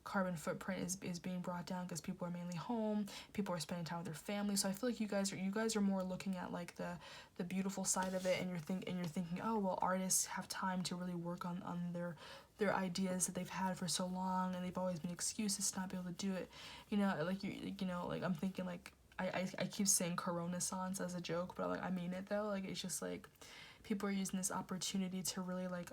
Carbon footprint is being brought down because people are mainly home, people are spending time with their family. So I feel like you guys are more looking at like the beautiful side of it, and you're thinking, oh well, artists have time to really work on their ideas that they've had for so long, and they've always been excuses to not be able to do it. You know, like I'm thinking, like, I keep saying Coronaissance as a joke, but like I mean it though. Like, it's just like people are using this opportunity to really like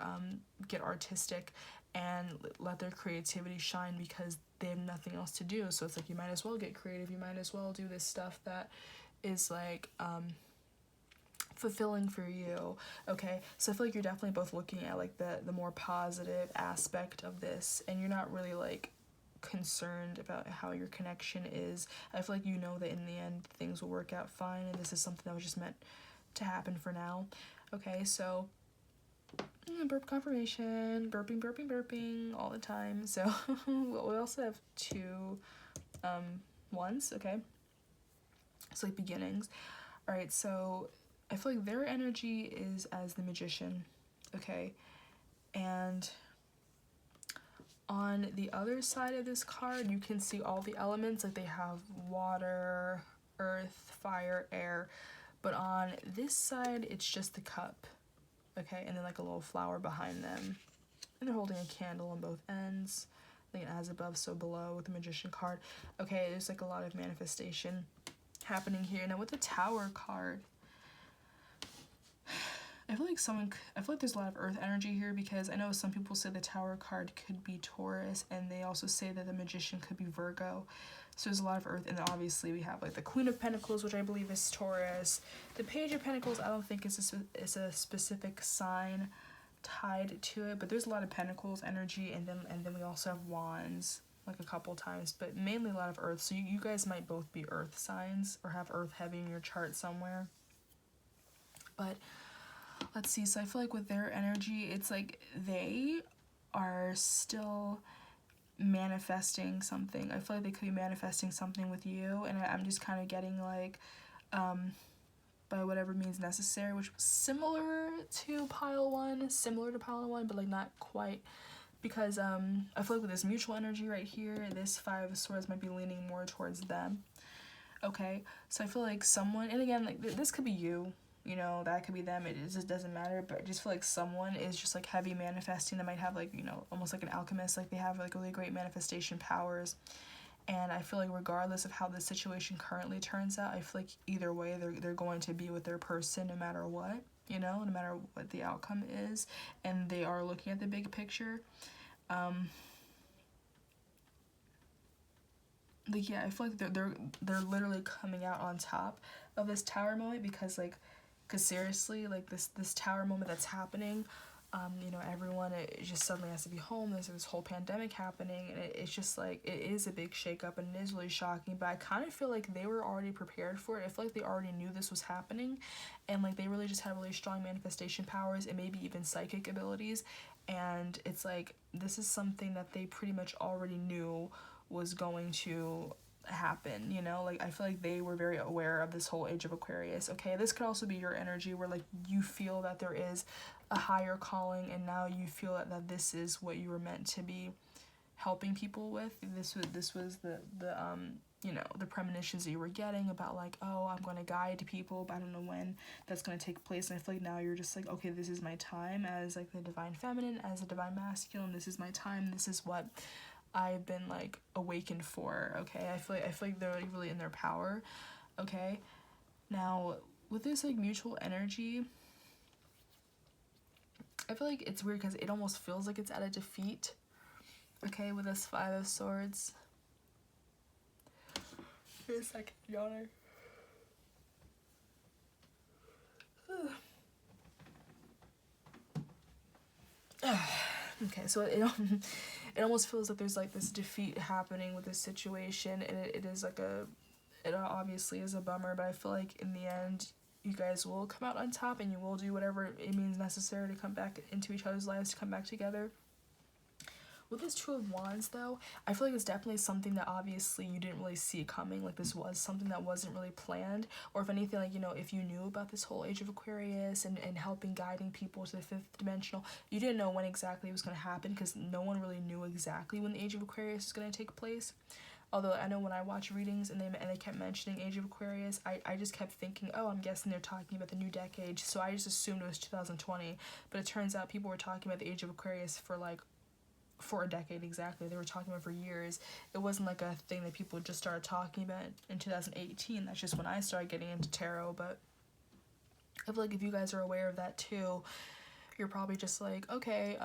get artistic and let their creativity shine because they have nothing else to do. So it's like, you might as well get creative, you might as well do this stuff that is like fulfilling for you. Okay, so I feel like you're definitely both looking at like the more positive aspect of this, and you're not really like concerned about how your connection is. I feel like you know that in the end things will work out fine, and this is something that was just meant to happen for now. Okay, so burp confirmation, burping all the time. So we also have two ones. Okay, it's like beginnings. All right, so I feel like their energy is as the Magician. Okay, and on the other side of this card, you can see all the elements. Like, they have water, earth, fire, air, but on this side it's just the cup. Okay, and then like a little flower behind them, and they're holding a candle on both ends. Like, as above, so below with the Magician card. Okay, there's like a lot of manifestation happening here. Now with the Tower card, I feel like there's a lot of earth energy here, because I know some people say the Tower card could be Taurus, and they also say that the Magician could be Virgo. So there's a lot of earth, and then obviously we have like the Queen of Pentacles, which I believe is Taurus. The Page of Pentacles, I don't think is a specific sign tied to it, but there's a lot of Pentacles energy, and then we also have Wands like a couple times, but mainly a lot of earth. So you guys might both be earth signs or have earth heavy in your chart somewhere. But let's see, so I feel like with their energy, it's like they are still manifesting something. I feel like they could be manifesting something with you, and I'm just kind of getting like by whatever means necessary, which was similar to pile one, but like not quite, because I feel like with this mutual energy right here, this Five of Swords might be leaning more towards them. Okay, so I feel like someone, and again, like this could be you, you know, that could be them, it just doesn't matter, but I just feel like someone is just like heavy manifesting. They might have like, you know, almost like an alchemist, like they have like really great manifestation powers. And I feel like regardless of how the situation currently turns out, I feel like either way they're going to be with their person no matter what, you know, no matter what the outcome is, and they are looking at the big picture. Like, yeah, I feel like they're literally coming out on top of this Tower moment, because seriously, like this Tower moment that's happening, you know, everyone, it just suddenly has to be home. There's this whole pandemic happening, and it's just like, it is a big shakeup, and it is really shocking, but I kind of feel like they were already prepared for it. I feel like they already knew this was happening, and like they really just had really strong manifestation powers and maybe even psychic abilities, and it's like, this is something that they pretty much already knew was going to happen, you know. Like, I feel like they were very aware of this whole Age of Aquarius. Okay, this could also be your energy, where like you feel that there is a higher calling, and now you feel that this is what you were meant to be helping people with. This was the you know, the premonitions that you were getting about like, oh, I'm going to guide people, but I don't know when that's going to take place. And I feel like now you're just like, okay, this is my time as like the divine feminine, as a divine masculine. This is my time. This is what I've been like awakened for. Okay, I feel like they're like really in their power. Okay, now with this like mutual energy, I feel like it's weird because it almost feels like it's at a defeat. Okay, with this Five of Swords. Give me a second, yawner. Okay, so it it almost feels like there's like this defeat happening with this situation, and it is like it obviously is a bummer, but I feel like in the end you guys will come out on top, and you will do whatever it means necessary to come back into each other's lives, to come back together. With this Two of Wands, though, I feel like it's definitely something that obviously you didn't really see coming. Like, this was something that wasn't really planned. Or if anything, like, you know, if you knew about this whole Age of Aquarius and helping, guiding people to the fifth dimensional, you didn't know when exactly it was going to happen, because no one really knew exactly when the Age of Aquarius is going to take place. Although I know when I watch readings and they kept mentioning Age of Aquarius, I just kept thinking, oh, I'm guessing they're talking about the new decade. So I just assumed it was 2020. But it turns out people were talking about the Age of Aquarius for a decade exactly. They were talking about it for years. It wasn't like a thing that people just started talking about in 2018. That's just when I started getting into tarot. But I feel like if you guys are aware of that too, you're probably just like, okay,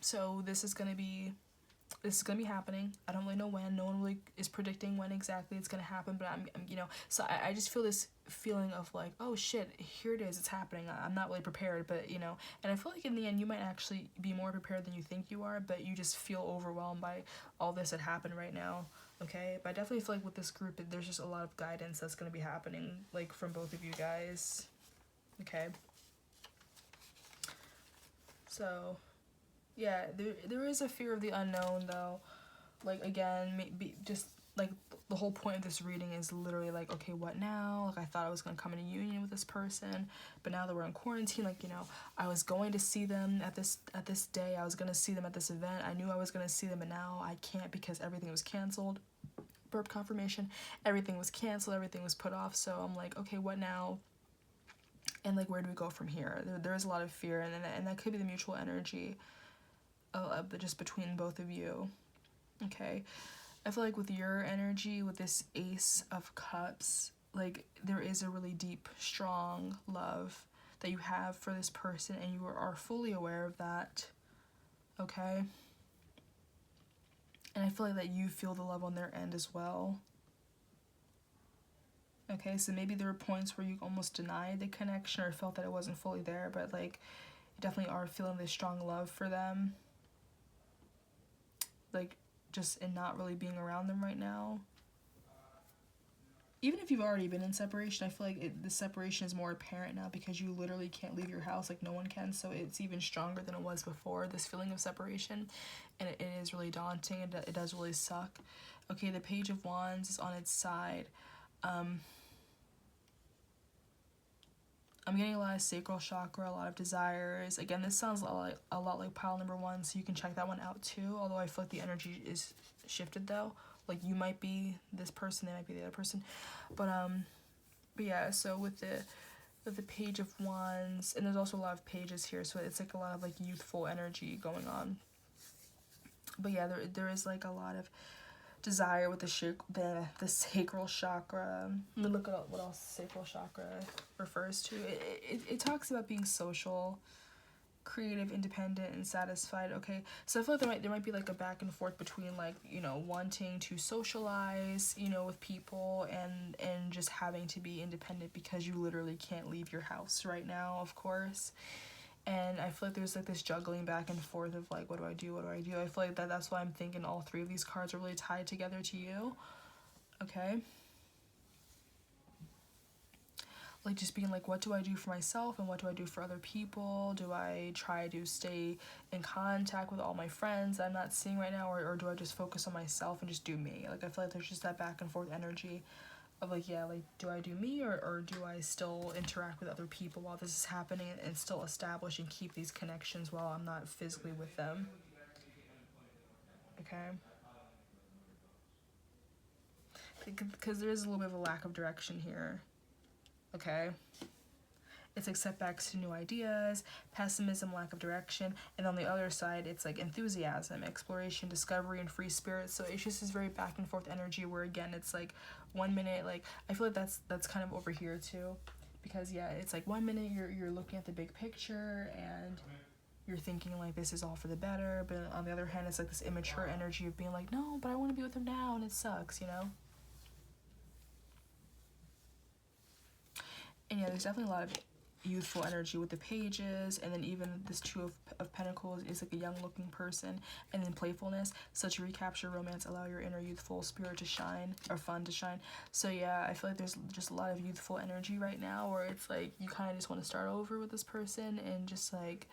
so this is gonna be happening. I don't really know when. No one really is predicting when exactly it's gonna happen, but I'm you know, so I just feel this feeling of like, oh shit, here it is, it's happening. I'm not really prepared, but you know, and I feel like in the end you might actually be more prepared than you think you are, but you just feel overwhelmed by all this that happened right now. Okay, but I definitely feel like with this group, there's just a lot of guidance that's gonna be happening, like from both of you guys. Okay, so yeah, there is a fear of the unknown, though. Like, again, maybe just, like, the whole point of this reading is literally, like, okay, what now? Like, I thought I was going to come in a union with this person, but now that we're in quarantine, like, you know, I was going to see them at this day. I was going to see them at this event. I knew I was going to see them, but now I can't because everything was canceled. Burp confirmation. Everything was canceled. Everything was put off. So I'm like, okay, what now? And, like, where do we go from here? There is a lot of fear, and that could be the mutual energy just between both of you. Okay, I feel like with your energy, with this Ace of Cups, like, there is a really deep, strong love that you have for this person, and you are fully aware of that. Okay, and I feel like that you feel the love on their end as well. Okay, so maybe there were points where you almost denied the connection or felt that it wasn't fully there, but like, you definitely are feeling this strong love for them. Like, just in not really being around them right now. Even if you've already been in separation, I feel like the separation is more apparent now because you literally can't leave your house, like no one can, so it's even stronger than it was before, this feeling of separation, and it is really daunting. It does really suck. Okay, the Page of Wands is on its side. I'm getting a lot of sacral chakra, a lot of desires. Again, this sounds a lot like pile number 1, so you can check that one out too, although I feel like the energy is shifted though. Like, you might be this person, they might be the other person. But yeah, so with the Page of Wands, and there's also a lot of pages here, so it's like a lot of like youthful energy going on. But yeah, there is like a lot of desire with the sacral chakra. Let me look at what else sacral chakra refers to. It talks about being social, creative, independent, and satisfied. Okay, so I feel like there might be like a back and forth between, like, you know, wanting to socialize, you know, with people, and just having to be independent because you literally can't leave your house right now, of course. And I feel like there's like this juggling back and forth of like, what do I do? I feel like that's why I'm thinking all 3 of these cards are really tied together to you. Okay. Like, just being like, what do I do for myself and what do I do for other people? Do I try to stay in contact with all my friends that I'm not seeing right now, or do I just focus on myself and just do me? Like, I feel like there's just that back and forth energy of like, yeah, like, do I do me, or do I still interact with other people while this is happening and still establish and keep these connections while I'm not physically with them? Okay. Because there is a little bit of a lack of direction here. Okay. It's like setbacks to new ideas, pessimism, lack of direction, and on the other side, it's like enthusiasm, exploration, discovery, and free spirit. So it's just this very back and forth energy where, again, it's like 1 minute, like, I feel like that's kind of over here too, because yeah, it's like 1 minute you're looking at the big picture and you're thinking like this is all for the better, but on the other hand, it's like this immature energy of being like, no, but I want to be with him now, and it sucks, you know. And yeah, there's definitely a lot of youthful energy with the pages, and then even this Two of Pentacles is like a young looking person, and then playfulness. So to recapture romance, allow your inner youthful spirit to shine, or fun to shine. So yeah, I feel like there's just a lot of youthful energy right now, where it's like you kind of just want to start over with this person and just like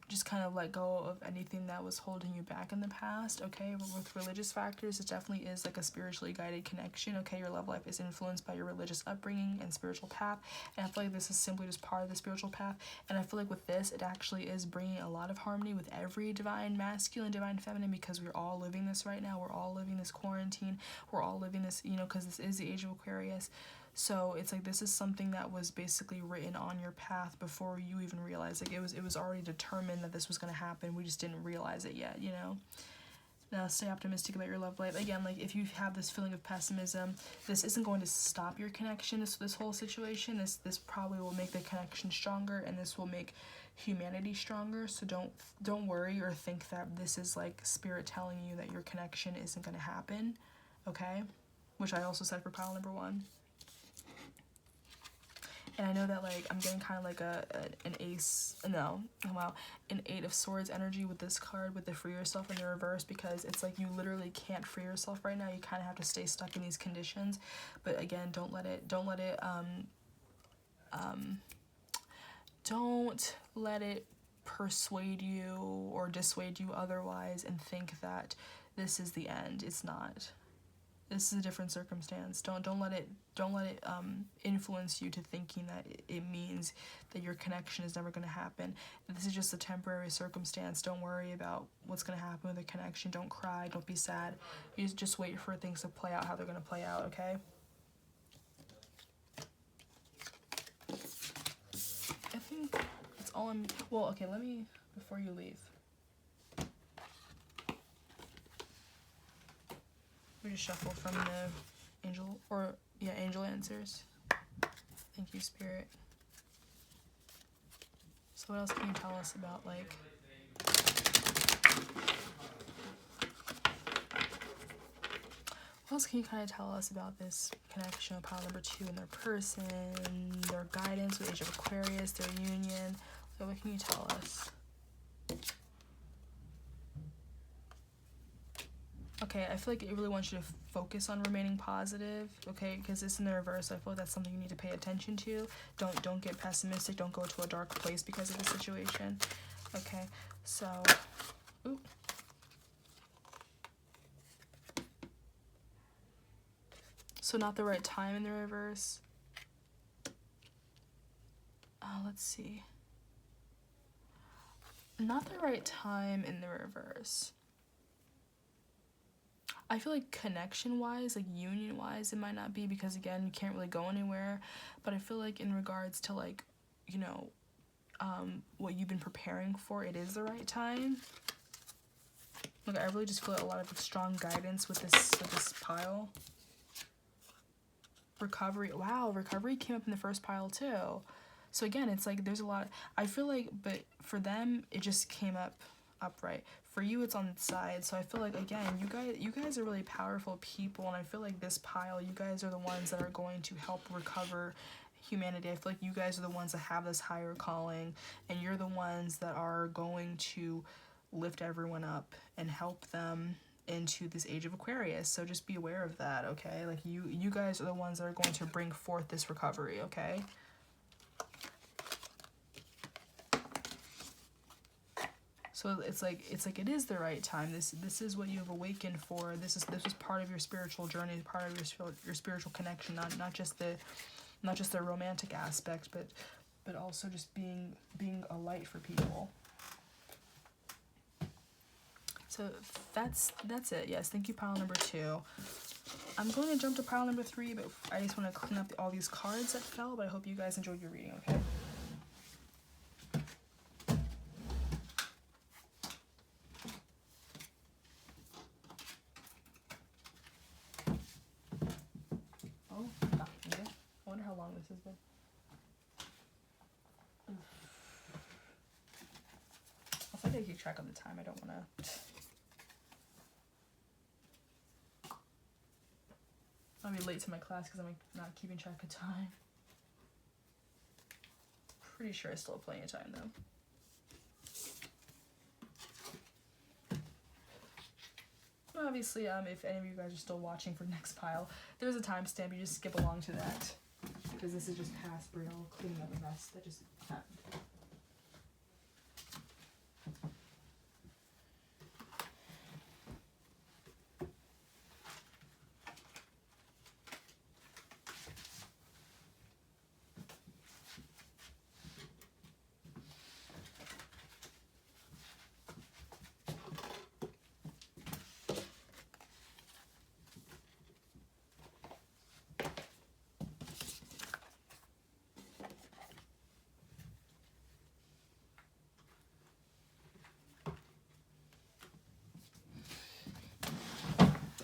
just kind of let go of anything that was holding you back in the past, okay? But with religious factors, it definitely is like a spiritually guided connection, okay? Your love life is influenced by your religious upbringing and spiritual path, and I feel like this is simply just part of the spiritual path, and I feel like with this, it actually is bringing a lot of harmony with every divine masculine, divine feminine, because we're all living this right now. We're all living this quarantine. We're all living this, you know, because this is the age of Aquarius. So it's like this is something that was basically written on your path before you even realized. Like it was already determined that this was going to happen. We just didn't realize it yet, you know? Now stay optimistic about your love life. Again, like if you have this feeling of pessimism, this isn't going to stop your connection. This whole situation, this probably will make the connection stronger, and this will make humanity stronger. So don't worry or think that this is like spirit telling you that your connection isn't going to happen, okay? Which I also said for pile number 1. And I know that, like, I'm getting kind of like an an 8 of Swords energy with this card, with the free yourself in the reverse, because it's like you literally can't free yourself right now. You kind of have to stay stuck in these conditions. But again, don't let it persuade you or dissuade you otherwise and think that this is the end. It's not. This is a different circumstance. Don't let it influence you to thinking that it means that your connection is never going to happen. This is just a temporary circumstance. Don't worry about what's going to happen with the connection. Don't cry. Don't be sad. You just wait for things to play out how they're going to play out, okay? I think that's all I'm... Well, okay, let me... Before you leave... We just shuffle from the angel answers. Thank you, Spirit. So what else can you tell us about, like, what else can you kind of tell us about this connection of pile number 2 and their person, their guidance with Age of Aquarius, their union? Like, what can you tell us? Okay, I feel like it really wants you to focus on remaining positive, okay? Because it's in the reverse, so I feel like that's something you need to pay attention to. Don't get pessimistic. Don't go to a dark place because of the situation. Okay, so... Ooh. So not the right time in the reverse. Let's see. Not the right time in the reverse. I feel like connection-wise, like union-wise, it might not be, because again, you can't really go anywhere. But I feel like in regards to, like, you know, what you've been preparing for, it is the right time. Look, I really just feel a lot of strong guidance with this pile. Recovery. Wow, recovery came up in the first pile too. So again, it's like there's a lot. I feel like, but for them, it just came up upright. For you, it's on the side. So I feel like, again, you guys are really powerful people, and I feel like this pile, you guys are the ones that are going to help recover humanity. I feel like you guys are the ones that have this higher calling, and you're the ones that are going to lift everyone up and help them into this Age of Aquarius. So just be aware of that, okay? Like you guys are the ones that are going to bring forth this recovery, okay? So it's like it is the right time. This is what you have awakened for. This was part of your spiritual journey, part of your spiritual connection, not just the romantic aspect, but also just being a light for people. So that's it. Yes, thank you, pile number 2. I'm going to jump to pile number 3, but I just want to clean up all these cards that fell. But I hope you guys enjoyed your reading. Okay. I wonder how long this has been. I'll try to keep track of the time. I don't want to. I'll be late to my class because I'm not keeping track of time. Pretty sure I still have plenty of time though. Obviously, if any of you guys are still watching for the next pile, there's a timestamp. You just skip along to that, because this is just past Brielle cleaning up a mess that just happened.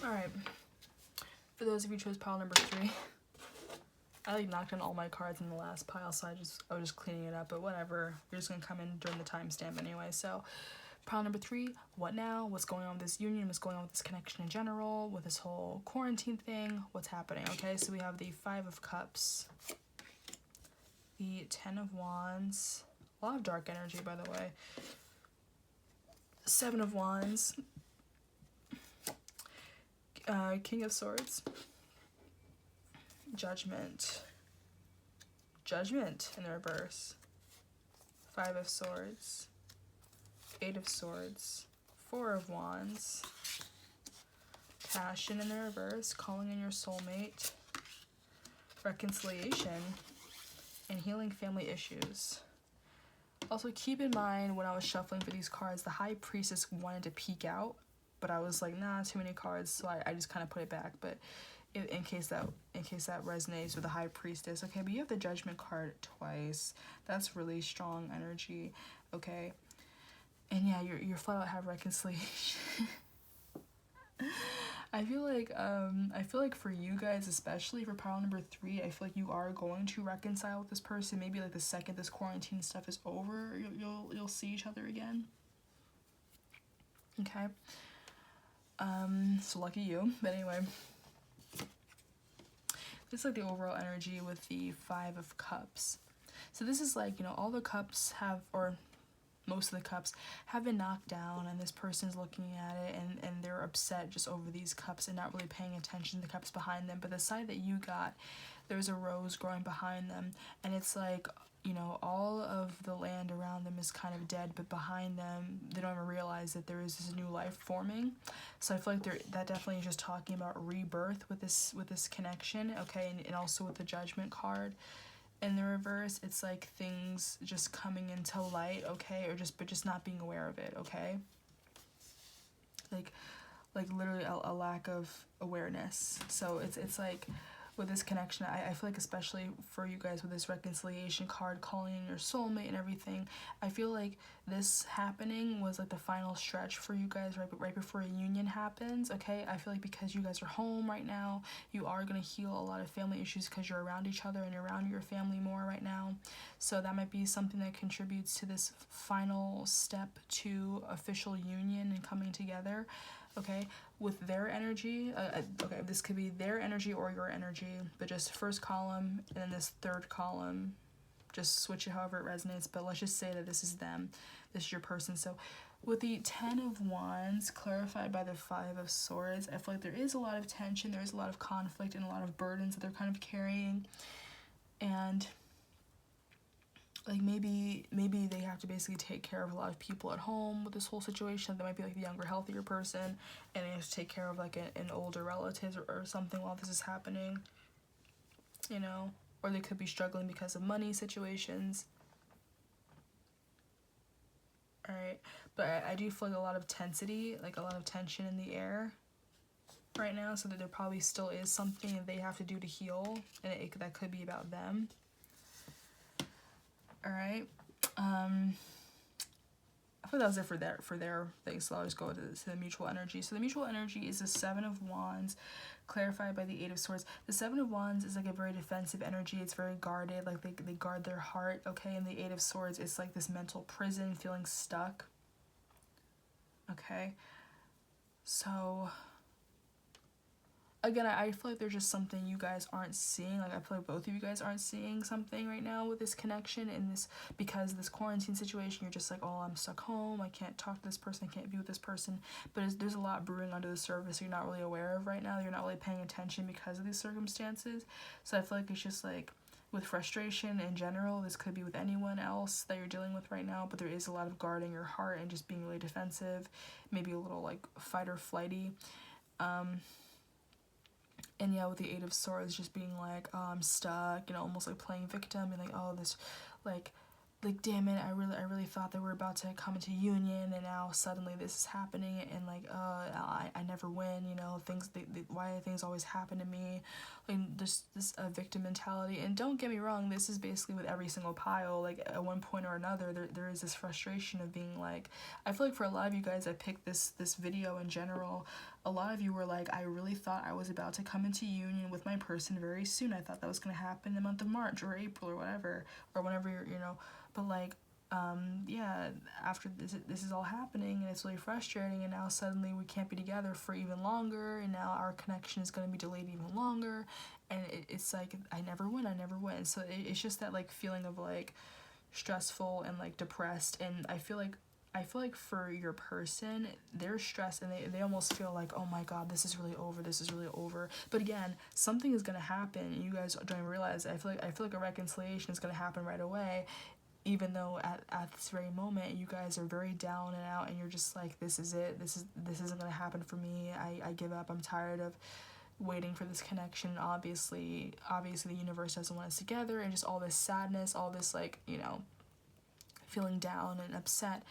Alright, for those of you who chose pile number 3, I like knocked on all my cards in the last pile, so I was just cleaning it up, but whatever, we're just gonna come in during the timestamp anyway. So pile number 3, what now? What's going on with this union? What's going on with this connection in general? With this whole quarantine thing? What's happening? Okay, so we have the 5 of Cups, the 10 of Wands, a lot of dark energy by the way, 7 of Wands, King of Swords, Judgment in the reverse, 5 of Swords, 8 of Swords, 4 of Wands, Passion in the reverse, calling in your soulmate, reconciliation, and healing family issues. Also keep in mind, when I was shuffling for these cards, the High Priestess wanted to peek out, but I was like, nah, too many cards, so I just kind of put it back. But in case that resonates with the High Priestess, okay. But you have the Judgment card twice. That's really strong energy, okay. And yeah, you're flat out have reconciliation. I feel like for you guys, especially for pile number 3, I feel like you are going to reconcile with this person. Maybe like the second this quarantine stuff is over, you'll see each other again. Okay. So lucky you. But anyway, this is like the overall energy with the 5 of Cups. So this is like, you know, all the cups have, or most of the cups have been knocked down, and this person's looking at it and they're upset just over these cups and not really paying attention to the cups behind them. But the side that you got, there's a rose growing behind them, and it's like, you know, all of the land around them is kind of dead, but behind them, they don't even realize that there is this new life forming. So I feel like that definitely is just talking about rebirth with this connection, okay, and also with the Judgment card. In the reverse, it's like things just coming into light, okay, but just not being aware of it, okay. Like literally a lack of awareness. So it's like, with this connection, I feel like, especially for you guys with this reconciliation card, calling in your soulmate and everything, I feel like this happening was like the final stretch for you guys right before a union happens, okay? I feel like because you guys are home right now, you are going to heal a lot of family issues because you're around each other and you're around your family more right now. So that might be something that contributes to this final step to official union and coming together, okay? With their energy, okay, this could be their energy or your energy, but just first column and then this third column, just switch it however it resonates, but let's just say that this is them, this is your person. So with the 10 of Wands clarified by the 5 of Swords, I feel like there is a lot of tension, there is a lot of conflict and a lot of burdens that they're kind of carrying, and like maybe they have to basically take care of a lot of people at home with this whole situation. That might be like the younger, healthier person, and they have to take care of like an older relative or something while this is happening, you know, or they could be struggling because of money situations. All right, but I do feel like a lot of tensity, like a lot of tension in the air right now, so that there probably still is something that they have to do to heal, and that could be about them. All right, I thought that was it for their thing, so I'll just go to the mutual energy. So the mutual energy is the 7 of Wands clarified by the 8 of Swords. The 7 of Wands is like a very defensive energy. It's very guarded, like they guard their heart, okay? And the 8 of Swords is like this mental prison, feeling stuck, okay? So again, I feel like there's just something you guys aren't seeing. Like, I feel like both of you guys aren't seeing something right now with this connection and this, because of this quarantine situation. You're just like, oh, I'm stuck home, I can't talk to this person, I can't be with this person. But there's a lot brewing under the surface you're not really aware of right now. You're not really paying attention because of these circumstances. So I feel like it's just like, with frustration in general, this could be with anyone else that you're dealing with right now, but there is a lot of guarding your heart and just being really defensive, maybe a little like fight or flighty. And yeah, with the Eight of Swords, just being like, oh, I'm stuck, you know, almost like playing victim, and like, oh, this, like, damn it, I really thought they were about to come into union, and now suddenly this is happening, and like, I never win, you know, why do things always happen to me, like, this victim mentality. And don't get me wrong, this is basically with every single pile, like, at one point or another, there is this frustration of being like, I feel like for a lot of you guys that picked this video in general, a lot of you were like, I really thought I was about to come into union with my person very soon. I thought that was going to happen in the month of March or April or whatever, or whenever you're, you know, but like, yeah, after this is all happening, and it's really frustrating, and now suddenly we can't be together for even longer, and now our connection is going to be delayed even longer, and it's like, I never win. So it's just that like feeling of like stressful and like depressed. And I feel like for your person, they're stressed, and they almost feel like, oh my god, this is really over. But again, something is going to happen, and you guys don't even realize it. I feel like a reconciliation is going to happen right away, even though at this very moment you guys are very down and out, and you're just like, this is it, this isn't going to happen for me, I give up, I'm tired of waiting for this connection. Obviously the universe doesn't want us together, and just all this sadness, all this, like, you know, feeling down and upset,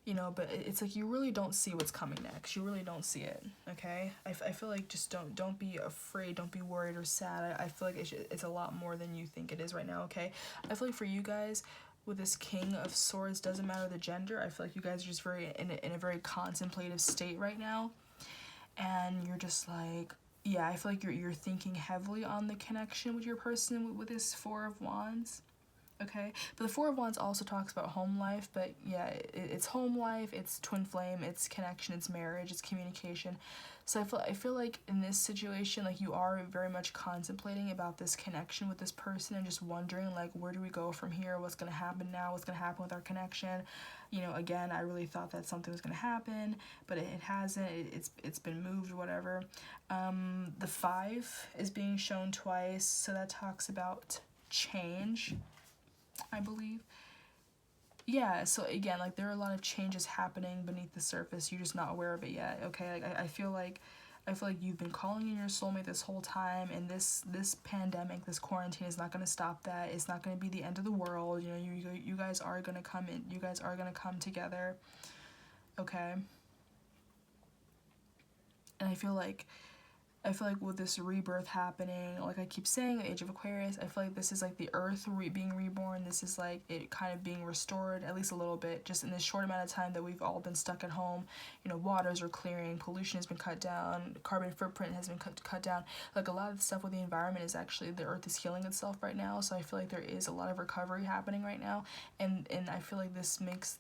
you know. But it's like, you really don't see what's coming next. You really don't see it, okay? I feel like, just don't be afraid, don't be worried or sad. I feel like it's a lot more than you think it is right now, okay? I feel like for you guys, with this King of Swords, doesn't matter the gender, I feel like you guys are just very in a very contemplative state right now, and you're just like, yeah, I feel like you're thinking heavily on the connection with your person with this Four of Wands. Okay, but the Four of Wands also talks about home life, but yeah, it's home life, it's twin flame, it's connection, it's marriage, it's communication. So I feel like in this situation, like, you are very much contemplating about this connection with this person, and just wondering, like, where do we go from here? What's going to happen now? What's going to happen with our connection? You know, again, I really thought that something was going to happen, but it hasn't. It's been moved or whatever. The 5 is being shown twice, so that talks about change, I believe. Yeah, so again, like, there are a lot of changes happening beneath the surface. You're just not aware of it yet, okay? Like, I feel like you've been calling in your soulmate this whole time, and this pandemic, this quarantine is not going to stop that. It's not going to be the end of the world. You know, you guys are going to come in. You guys are going to come together, okay? And I feel like with this rebirth happening, like I keep saying, the Age of Aquarius, I feel like this is like the earth being reborn. This is like it kind of being restored, at least a little bit, just in this short amount of time that we've all been stuck at home. You know, waters are clearing, pollution has been cut down, carbon footprint has been cut down. Like, a lot of the stuff with the environment is actually, the earth is healing itself right now. So I feel like there is a lot of recovery happening right now, and I feel like this makes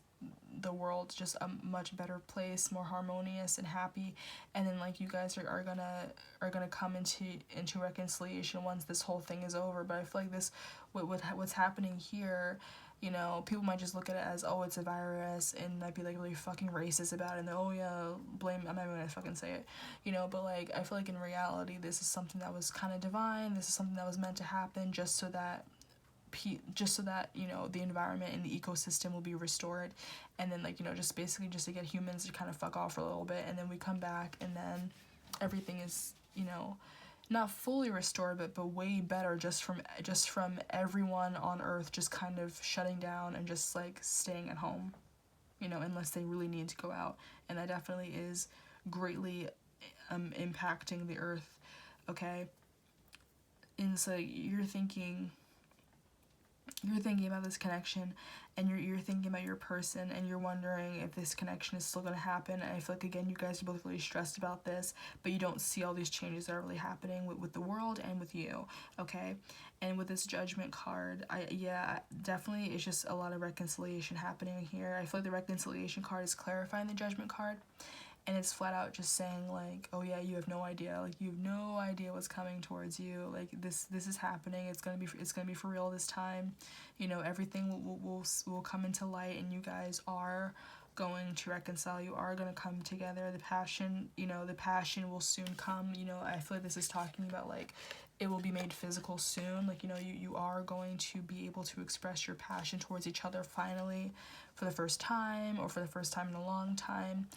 the world just a much better place, more harmonious and happy. And then, like, you guys are gonna come into reconciliation once this whole thing is over. But I feel like this, with what's happening here, you know, people might just look at it as, oh, it's a virus, and might be like really fucking racist about it, and oh yeah, blame, I'm not even gonna fucking say it, you know. But like, I feel like in reality, this is something that was kind of divine. This is something that was meant to happen, just so that you know, the environment and the ecosystem will be restored. And then, like, you know, just basically just to get humans to kind of fuck off for a little bit, and then we come back, and then everything is, you know, not fully restored, but way better, just from everyone on earth just kind of shutting down and just like staying at home, you know, unless they really need to go out. And that definitely is greatly impacting the earth, okay? And so you're thinking about this connection, and you're thinking about your person, and you're wondering if this connection is still going to happen. And I feel like, again, you guys are both really stressed about this, but you don't see all these changes that are really happening with the world and with you, okay? And with this Judgment card, definitely it's just a lot of reconciliation happening here. I feel like the reconciliation card is clarifying the Judgment card, and it's flat out just saying like, oh yeah, you have no idea, like you have no idea what's coming towards you, like this is happening, it's gonna be for real this time, you know, everything will come into light, and you guys are going to reconcile, you are going to come together, the passion, you know, the passion will soon come, you know, I feel like this is talking about like it will be made physical soon, like, you know, you are going to be able to express your passion towards each other finally for the first time, or for the first time in a long time.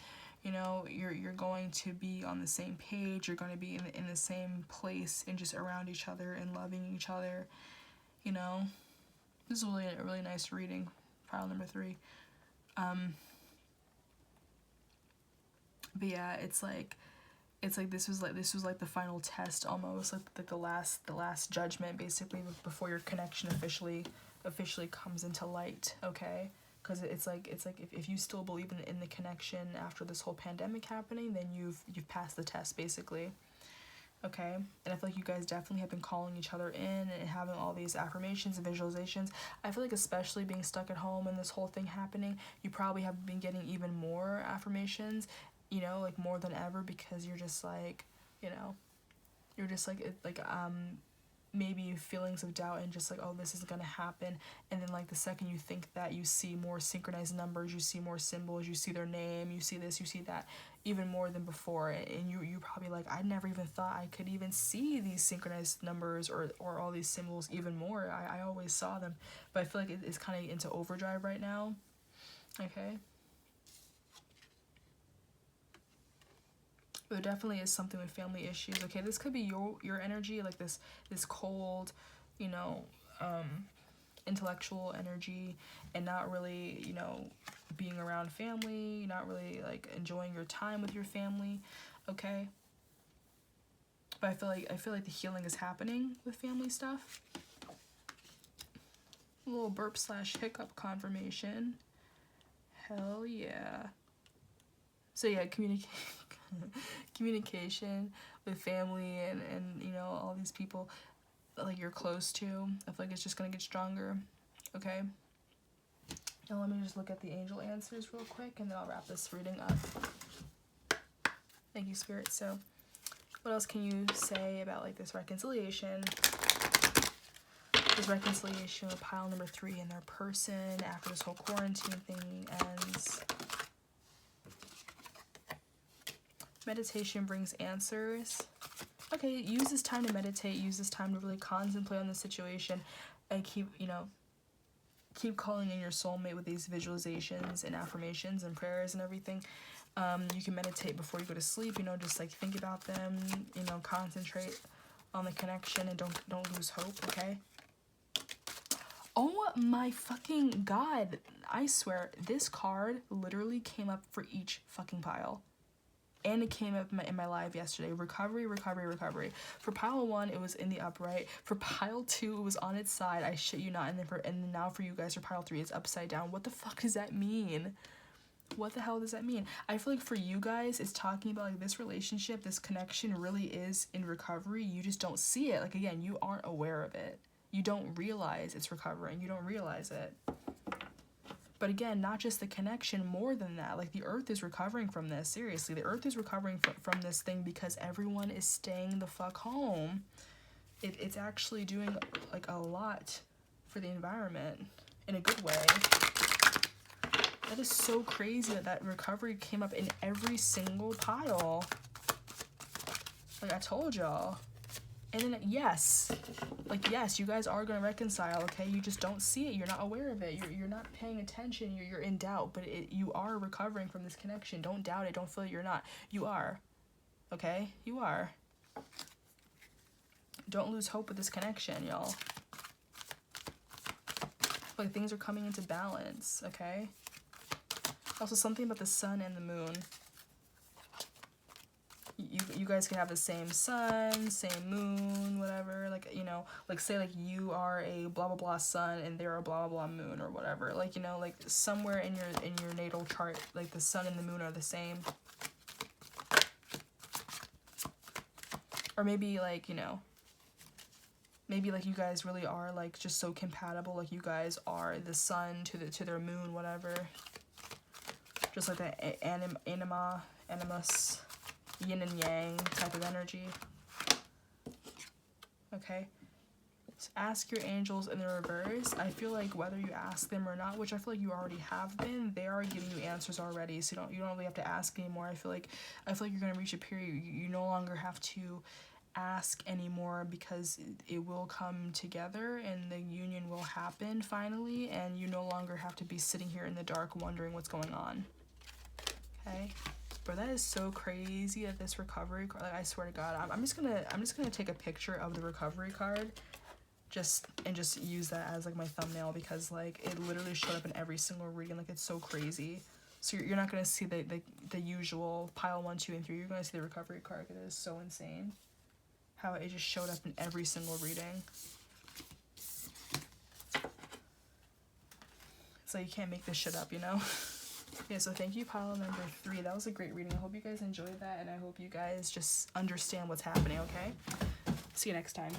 You know, you're going to be on the same page, you're going to be in the same place and just around each other and loving each other, you know. This is really a really nice reading, pile number 3. But yeah, it's like this was like the final test, almost like the last judgment, basically, before your connection officially comes into light, okay? Because it's like if you still believe in the connection after this whole pandemic happening, then you've passed the test, basically, okay? And I feel like you guys definitely have been calling each other in and having all these affirmations and visualizations. I feel like especially being stuck at home and this whole thing happening, you probably have been getting even more affirmations, you know, like more than ever, because you're just like, you know, you're just like maybe feelings of doubt and just like, oh, this is gonna happen, and then like the second you think that, you see more synchronized numbers, you see more symbols, you see their name, you see this, you see that, even more than before, and you probably like, I never even thought I could even see these synchronized numbers or all these symbols even more. I always saw them, but I feel like it's kind of into overdrive right now, okay? There definitely is something with family issues, okay? This could be your energy, like this cold, you know, intellectual energy, and not really, you know, being around family, not really like enjoying your time with your family, okay? But I feel like the healing is happening with family stuff. A little burp / hiccup confirmation. Hell yeah. So yeah, communication with family and you know, all these people that like you're close to, I feel like it's just gonna get stronger, okay? Now let me just look at the angel answers real quick, and then I'll wrap this reading up. Thank you, Spirit. So what else can you say about like this reconciliation with pile number 3 and their person after this whole quarantine thing ends? Meditation brings answers. Okay, use this time to meditate, use this time to really contemplate on the situation, and keep calling in your soulmate with these visualizations and affirmations and prayers and everything. You can meditate before you go to sleep, you know, just like think about them, you know, concentrate on the connection, and don't lose hope, okay? Oh my fucking god, I swear, this card literally came up for each fucking pile. And it came up in my live yesterday. Recovery. For pile 1, it was in the upright. For pile 2, it was on its side. I shit you not. And then now for you guys, for pile 3, it's upside down. What the fuck does that mean? What the hell does that mean? I feel like for you guys, it's talking about like this relationship, this connection really is in recovery. You just don't see it. Like, again, you aren't aware of it. You don't realize it's recovering. You don't realize it. But again, not just the connection, more than that. Like, the earth is recovering from this. Seriously, the earth is recovering from this thing because everyone is staying the fuck home. It's actually doing, like, a lot for the environment in a good way. That is so crazy that recovery came up in every single pile. Like I told y'all. And then, yes, you guys are going to reconcile, okay? You just don't see it. You're not aware of it. You're not paying attention. You're in doubt, but you are recovering from this connection. Don't doubt it. Don't feel you're not. You are, okay? You are. Don't lose hope with this connection, y'all. Like, things are coming into balance, okay? Also, something about the sun and the moon. You guys can have the same sun, same moon, whatever, like, you know, like, say, like, you are a blah blah blah sun and they're a blah blah blah moon or whatever, like, you know, like, somewhere in your natal chart, like, the sun and the moon are the same. Or maybe, like, you know, maybe, like, you guys really are, like, just so compatible, like, you guys are the sun to their moon, whatever. just like the animus, yin and yang type of energy. Okay. So ask your angels in the reverse. I feel like whether you ask them or not, which I feel like you already have been, they are giving you answers already. So you don't really have to ask anymore. I feel like you're gonna reach a period you no longer have to ask anymore, because it will come together and the union will happen finally, and you no longer have to be sitting here in the dark wondering what's going on. Okay. Bro, that is so crazy that this recovery card, like, I swear to God, I'm just gonna take a picture of the recovery card just use that as like my thumbnail, because like it literally showed up in every single reading. Like, it's so crazy. So you're not gonna see the usual pile 1, 2, and 3. You're gonna see the recovery card. It is so insane how it just showed up in every single reading. It's like you can't make this shit up, you know? Yeah, so thank you, pile number 3. That was a great reading. I hope you guys enjoyed that, and I hope you guys just understand what's happening, okay? See you next time.